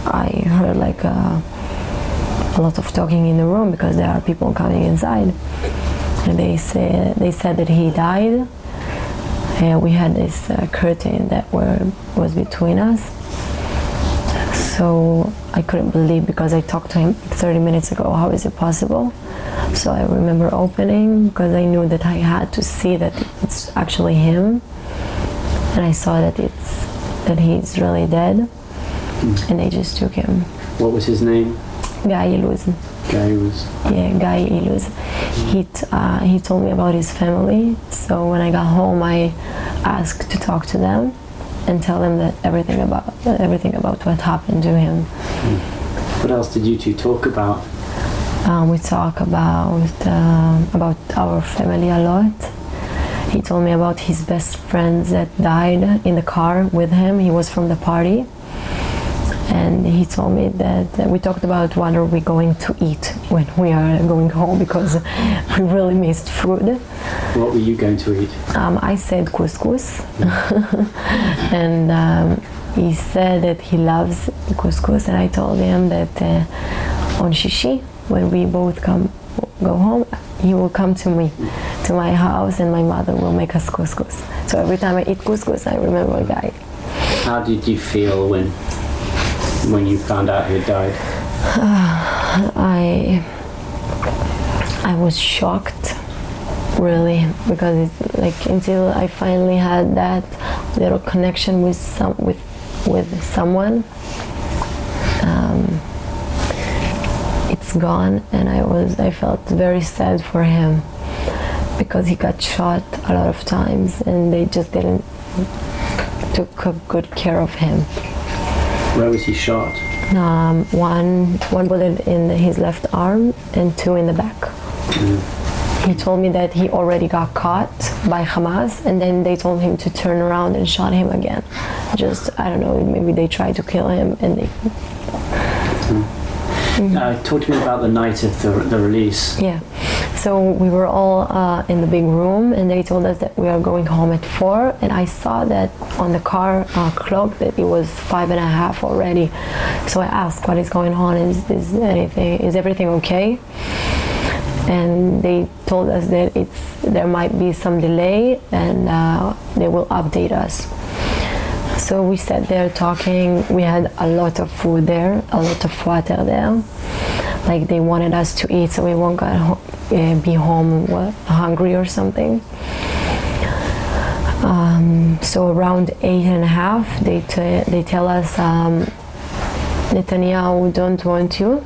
I heard like a lot of talking in the room because there are people coming inside. And they said that he died. We had this curtain that was between us. So I couldn't believe because I talked to him 30 minutes ago. How is it possible? So I remember opening because I knew that I had to see that it's actually him. And I saw that he's really dead. And they just took him. What was his name? Guy Iluz. Guy was. Yeah, Guy Iluz. He told me about his family. So when I got home, I asked to talk to them and tell them that everything about what happened to him. What else did you two talk about? We talk about our family a lot. He told me about his best friends that died in the car with him. He was from the party. And he told me that we talked about what are we going to eat when we are going home because we really missed food. What were you going to eat? I said couscous. And he said that he loves couscous, and I told him that on Shishi, when we both go home, he will come to me, to my house, and my mother will make us couscous. So every time I eat couscous, I remember a guy. How did you feel when you found out he had died? I was shocked, really, because it's like until I finally had that little connection with someone, it's gone, and I felt very sad for him because he got shot a lot of times, and they just didn't took good care of him. Where was he shot? One bullet in his left arm and 2 in the back. He told me that he already got caught by Hamas, and then they told him to turn around and shot him again. Just, I don't know, maybe they tried to kill him and they... Talk to me about the night of the release. Yeah. So we were all in the big room, and they told us that we are going home at 4, and I saw that on the car clock that it was 5:30 already. So I asked, what is going on? Is everything okay? And they told us that there might be some delay, and they will update us. So we sat there talking. We had a lot of food there, a lot of water there. Like they wanted us to eat so we won't be home hungry or something. So around 8:30, they tell us, Netanyahu don't want you.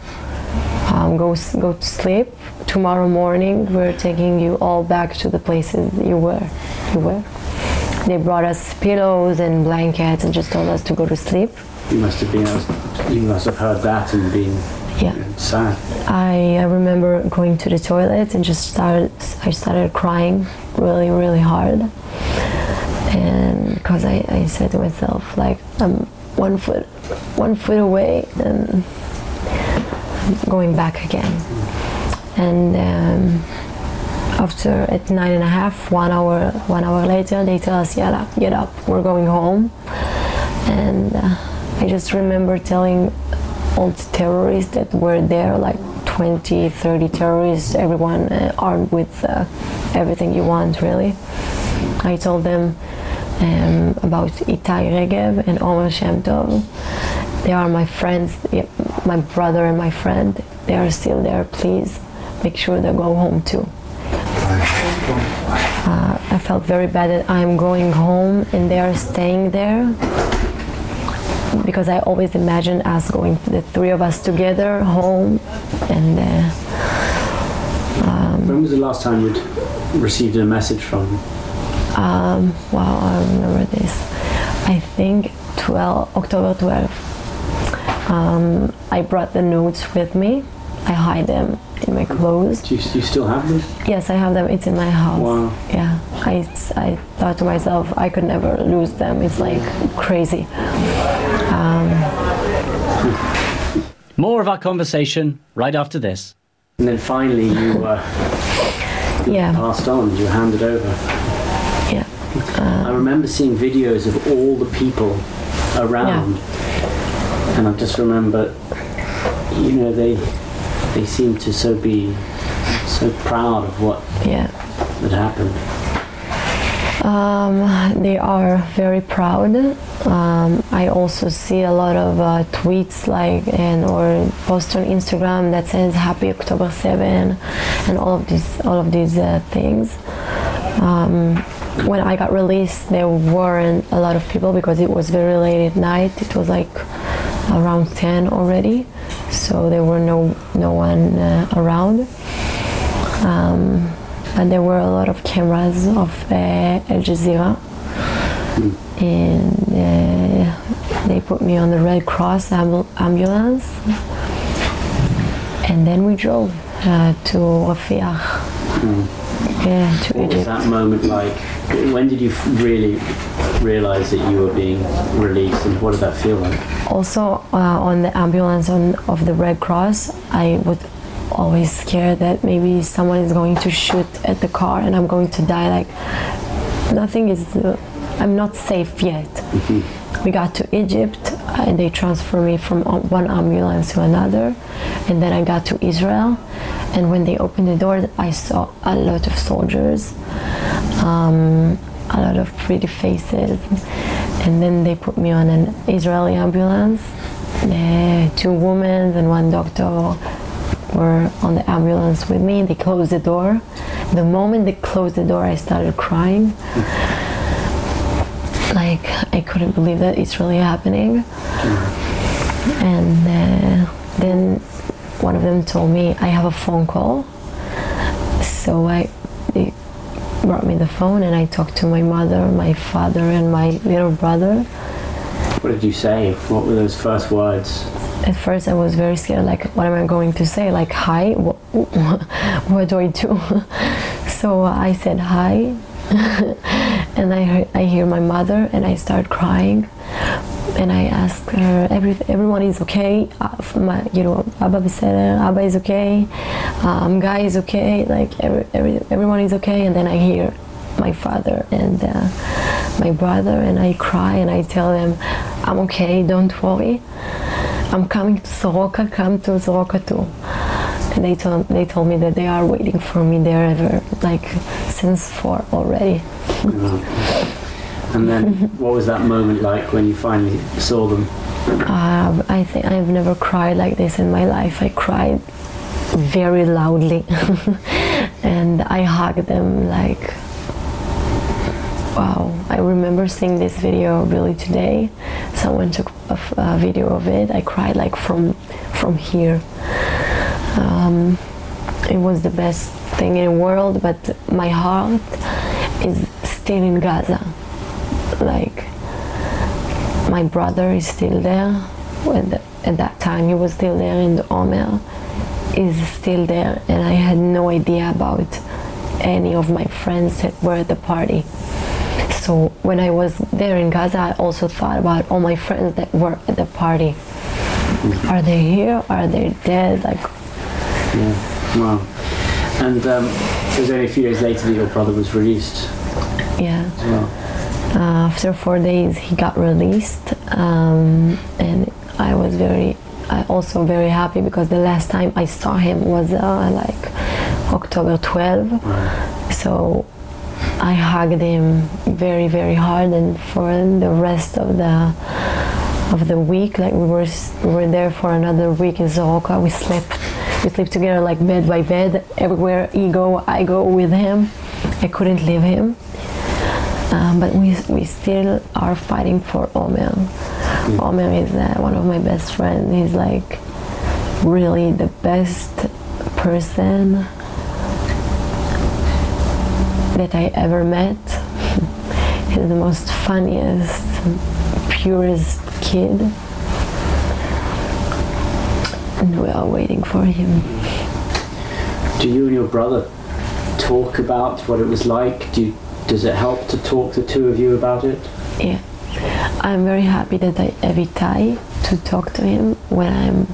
Go to sleep. Tomorrow morning we're taking you all back to the places you were. They brought us pillows and blankets and just told us to go to sleep. You must have heard that and been sad. I remember going to the toilet and I started crying really, really hard. And because I said to myself, like, I'm one foot away and going back again. And after at 9:30, 1 hour later, they tell us, Yalla, get up, we're going home. And I just remember telling all the terrorists that were there, like 20, 30 terrorists, everyone armed with everything you want, really. I told them about Itai Regev and Omer Shem Tov. They are my friends, my brother and my friend. They are still there, please make sure they go home too. I felt very bad that I'm going home and they are staying there, because I always imagined us going, the 3 of us together, home. And when was the last time you'd received a message from them? Wow, I remember this. I think October 12th. I brought the notes with me. I hide them in my clothes. Do you still have them? Yes, I have them. It's in my house. Wow. Yeah. I thought to myself, I could never lose them. It's like crazy. More of our conversation right after this. And then finally you passed on, you handed over. Yeah. I remember seeing videos of all the people around. Yeah. And I just remember, they seemed to be so proud of what had happened. They are very proud. I also see a lot of tweets or posts on Instagram that says Happy October 7 and all of these things. When I got released, there weren't a lot of people because it was very late at night. It was like around 10 already, so there were no one around. And there were a lot of cameras of Al Jazeera, and they put me on the Red Cross ambulance, and then we drove to Rafiah, to What Egypt. was that moment like? When did you really realize that you were being released, and what did that feel like? Also, on the ambulance of the Red Cross, I was always scared that maybe someone is going to shoot at the car and I'm going to die. Like, I'm not safe yet. We got to Egypt and they transferred me from one ambulance to another, and then I got to Israel, and when they opened the door I saw a lot of soldiers, a lot of pretty faces, and then they put me on an Israeli ambulance. 2 women and 1 doctor were on the ambulance with me. They closed the door. The moment they closed the door, I started crying. Like, I couldn't believe that it's really happening. And then one of them told me I have a phone call. So they brought me the phone and I talked to my mother, my father, and my little brother. What did you say? What were those first words? At first I was very scared, like, what am I going to say? Like, hi? What do I do? So I said hi, and I hear my mother, and I start crying, and I ask her, everyone is okay? Abba beseder, Abba is okay, Guy is okay, like everyone is okay. And then I hear my father and my brother, and I cry and I tell them, I'm okay, don't worry. I'm coming to Soroka, come to Soroka too. And they told me that they are waiting for me there since 4 already. And then what was that moment like when you finally saw them? I think I've never cried like this in my life. I cried very loudly and I hugged them like, wow. I remember seeing this video really today. Someone took a video of it. I cried like from here. It was the best thing in the world, but my heart is still in Gaza. Like, my brother is still there. At that time he was still there, and Omer is still there, and I had no idea about any of my friends that were at the party. So when I was there in Gaza, I also thought about all my friends that were at the party. Are they here? Are they dead? Like, yeah, wow. And it was only a few years later that your brother was released. Yeah. As well. After 4 days, he got released, and I was also very happy because the last time I saw him was like October 12. Right. So I hugged him very, very hard, and for the rest of the week, like we were there for another week in Soroka. We slept together, like bed by bed. Everywhere he go, I go with him. I couldn't leave him. But we still are fighting for Omer. Omer is one of my best friends. He's like really the best person that I ever met. He's the most funniest, purest kid, and we are waiting for him. Do you and your brother talk about what it was like? Does it help to talk, the two of you, about it? Yeah, I'm very happy that I have Itai to talk to him when I'm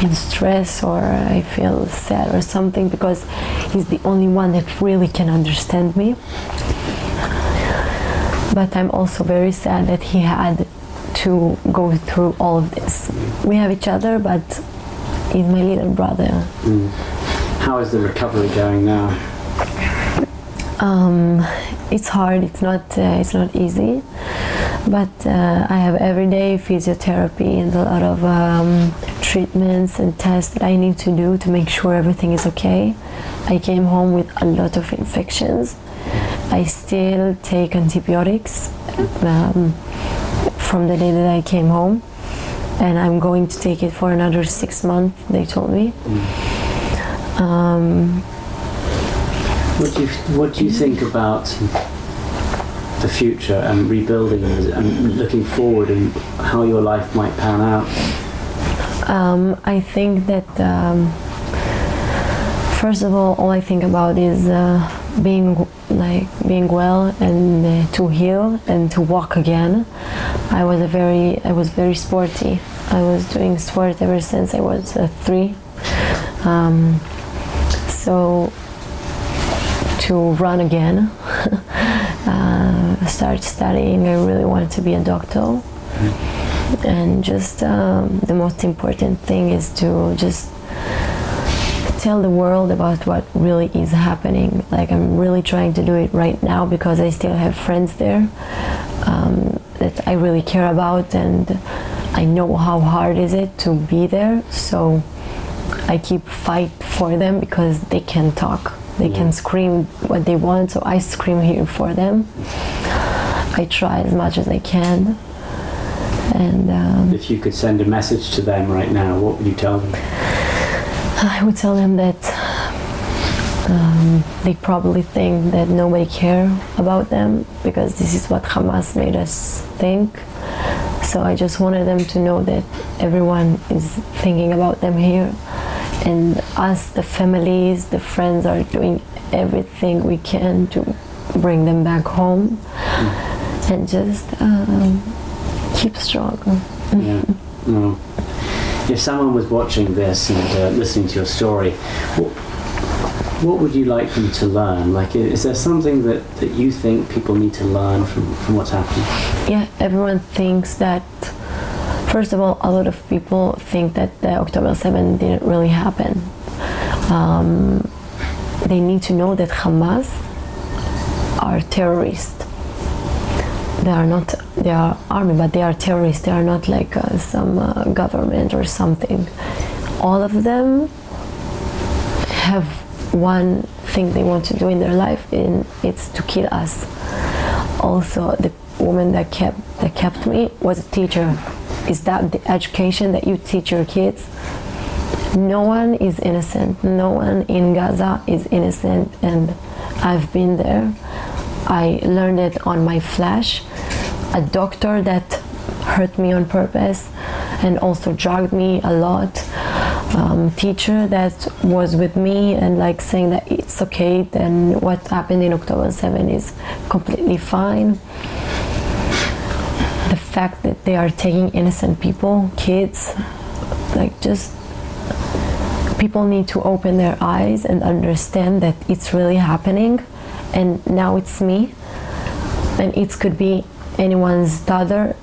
in stress or I feel sad or something, because he's the only one that really can understand me. But I'm also very sad that he had to go through all of this. We have each other, but he's my little brother. How is the recovery going now? It's hard. It's not easy. But I have everyday physiotherapy and a lot of treatments and tests that I need to do to make sure everything is okay. I came home with a lot of infections. I still take antibiotics from the day that I came home, and I'm going to take it for another 6 months, they told me. What do you think about the future and rebuilding and looking forward and how your life might pan out? I think that first of all I think about is being well and to heal and to walk again. I was very sporty. I was doing sport ever since I was 3. So to run again, start studying. I really wanted to be a doctor, and just the most important thing is to just tell the world about what really is happening. Like, I'm really trying to do it right now because I still have friends there that I really care about, and I know how hard is it to be there. So I keep fight for them because they can talk. They can scream what they want, so I scream here for them. I try as much as I can. And if you could send a message to them right now, what would you tell them? I would tell them that they probably think that nobody cares about them because this is what Hamas made us think. So I just wanted them to know that everyone is thinking about them here. And us, the families, the friends, are doing everything we can to bring them back home and just keep strong. Yeah. No. If someone was watching this and listening to your story, what would you like them to learn? Like, is there something that you think people need to learn from what's happening? Yeah, everyone thinks that. First of all, a lot of people think that the October 7 didn't really happen. They need to know that Hamas are terrorists. They are army, but they are terrorists. They are not like some government or something. All of them have one thing they want to do in their life, and it's to kill us. Also, the woman that kept me was a teacher. Is that the education that you teach your kids? No one is innocent. No one in Gaza is innocent, and I've been there. I learned it on my flash. A doctor that hurt me on purpose and also drugged me a lot. Teacher that was with me and like saying that it's okay, then what happened in October 7 is completely fine. The fact that they are taking innocent people, kids, like, just people need to open their eyes and understand that it's really happening, and now it's me, and it could be anyone's daughter,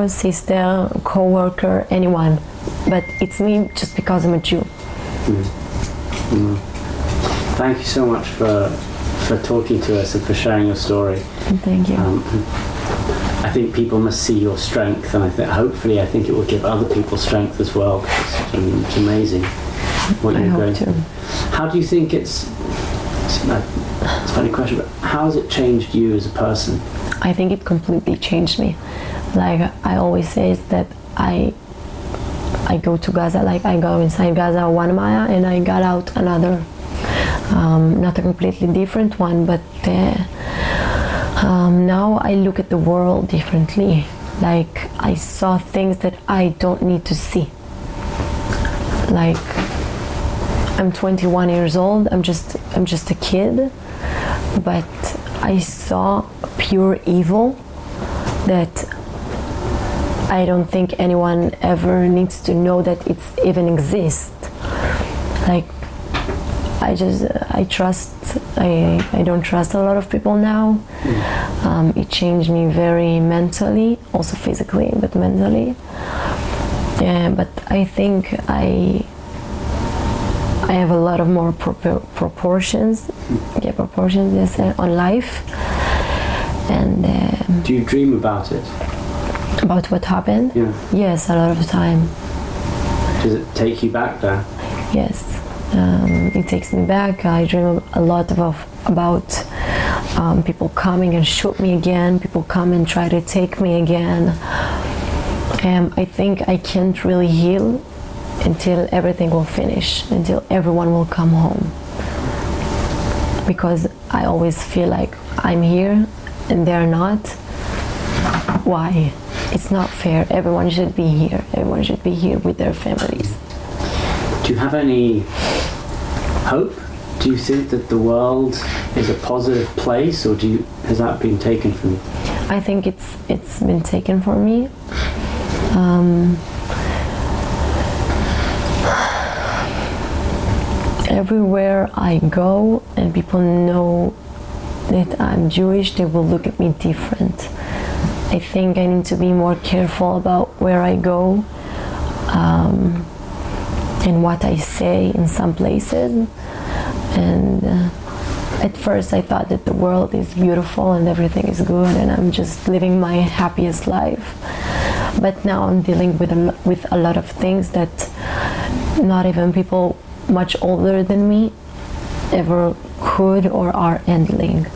sister, co-worker, anyone, but it's me just because I'm a Jew. Thank you so much for talking to us and for sharing your story. Thank you. I think people must see your strength, and hopefully it will give other people strength as well. It's amazing what you're going through. How do you think it's a funny question, but how has it changed you as a person? I think it completely changed me. Like I always say, is that I go to Gaza, like I go inside Gaza 1 mile and I got out another, not a completely different one, but now I look at the world differently. Like I saw things that I don't need to see. Like I'm 21 years old. I'm just a kid, but I saw pure evil that I don't think anyone ever needs to know that it even exists. Like I don't trust a lot of people now. It changed me very mentally, also physically, but mentally. Yeah, but I think I have a lot of more proportions. Yeah, proportions, yes, on life. And do you dream about it? About what happened? Yeah. Yes, a lot of the time. Does it take you back there? Yes, it takes me back. I dream a lot about people coming and shoot me again. People come and try to take me again. I think I can't really heal until everything will finish, until everyone will come home. Because I always feel like I'm here and they're not. Why? It's not fair. Everyone should be here. Everyone should be here with their families. Do you have any hope? Do you think that the world is a positive place, or has that been taken from you? I think it's been taken from me. Everywhere I go and people know that I'm Jewish, they will look at me different. I think I need to be more careful about where I go and what I say in some places. And at first I thought that the world is beautiful and everything is good and I'm just living my happiest life. But now I'm dealing with a lot of things that not even people much older than me ever could or are handling.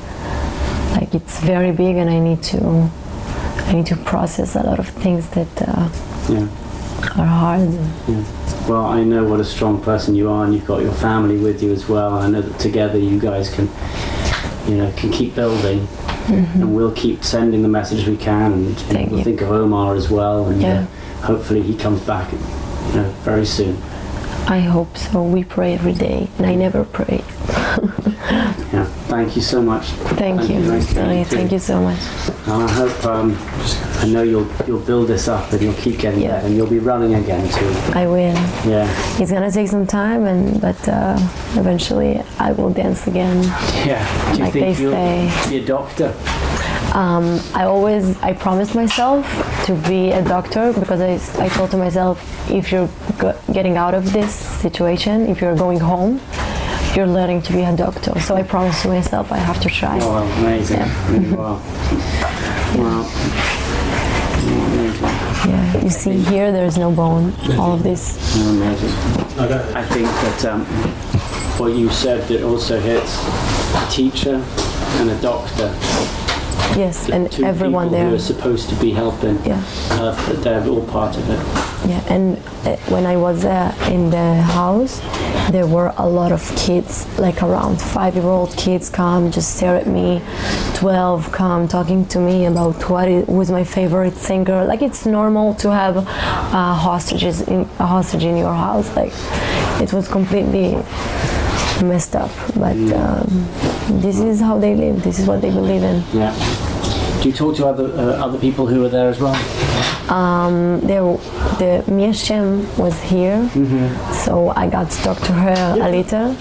Like it's very big and I need to process a lot of things that are hard. Yeah. Well, I know what a strong person you are, and you've got your family with you as well. I know that together you guys can keep building, and we'll keep sending the message we can. And we'll think of Omar as well, and hopefully he comes back, very soon. I hope so. We pray every day, and I never pray. Yeah. Thank you so much. Thank you. Thank you so much. And I hope, I know you'll build this up and you'll keep getting better and you'll be running again too. I will. Yeah. It's gonna take some time, but eventually I will dance again. Yeah. Do you think you'll be a doctor? I promised myself to be a doctor because I told to myself, if you're getting out of this situation, if you're going home, you're learning to be a doctor. So I promised to myself I have to try. Oh, amazing. Yeah. Really well. Wow. Yeah, you see here there's no bone, all of this. Amazing. I think that what you said that also hits a teacher and a doctor. Yes, and everyone there who are supposed to be helping. Yeah. But they're all part of it. Yeah, and when I was in the house, there were a lot of kids, like around 5-year-old kids come, just stare at me, 12 come talking to me about who's my favorite singer. Like it's normal to have a hostage in your house. Like it was completely messed up, but this is how they live. This is what they believe in. Yeah. Do you talk to other people who were there as well? The Mia Shem was here, so I got to talk to her a little,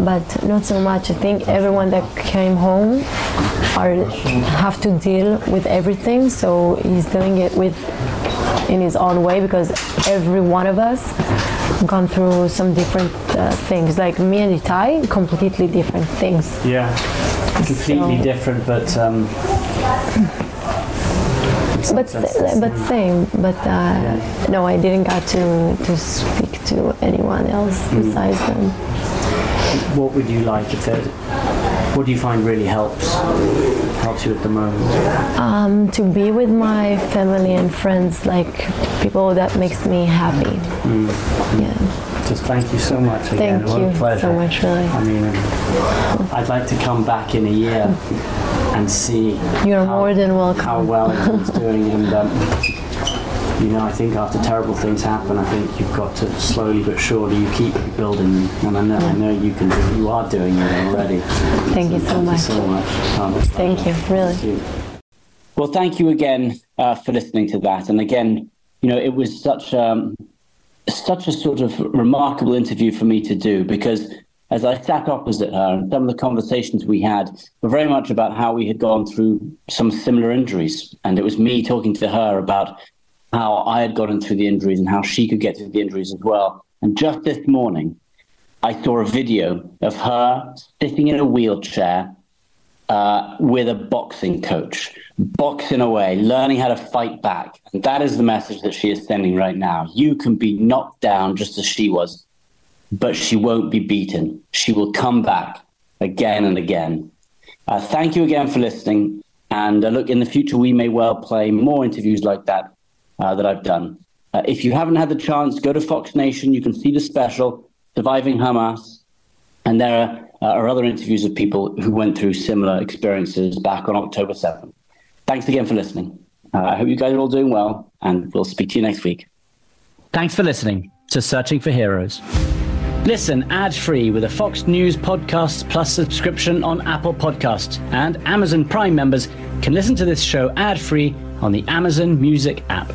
but not so much. I think everyone that came home have to deal with everything, so he's doing it in his own way, because every one of us gone through some different things. Like me and Itai, completely different things. Yeah, completely different, but same. But no, I didn't get to speak to anyone else besides them. What would you like what do you find really helps you at the moment? To be with my family and friends, like people that makes me happy. Yeah. Just thank you so much again. Thank you so much, really. I mean, I'd like to come back in a year and see You're more than welcome. How well it's doing. And I think after terrible things happen, I think you've got to slowly but surely you keep building them. And I know you can do it. You are doing it already. Thank you so much. Thank you, really. Thank you. Well, thank you again for listening to that. And again, it was such a sort of remarkable interview for me to do, because as I sat opposite her, and some of the conversations we had were very much about how we had gone through some similar injuries. And it was me talking to her about how I had gotten through the injuries and how she could get through the injuries as well. And just this morning, I saw a video of her sitting in a wheelchair with a boxing coach, boxing away, learning how to fight back. And that is the message that she is sending right now. You can be knocked down just as she was, but she won't be beaten. She will come back again and again. Thank you again for listening. And look, in the future, we may well play more interviews like that that I've done. If you haven't had the chance, go to Fox Nation. You can see the special, Surviving Hamas. And there are other interviews of people who went through similar experiences back on October 7th. Thanks again for listening. I hope you guys are all doing well, and we'll speak to you next week. Thanks for listening to Searching for Heroes. Listen ad-free with a Fox News Podcasts Plus subscription on Apple Podcasts, and Amazon Prime members can listen to this show ad-free on the Amazon Music app.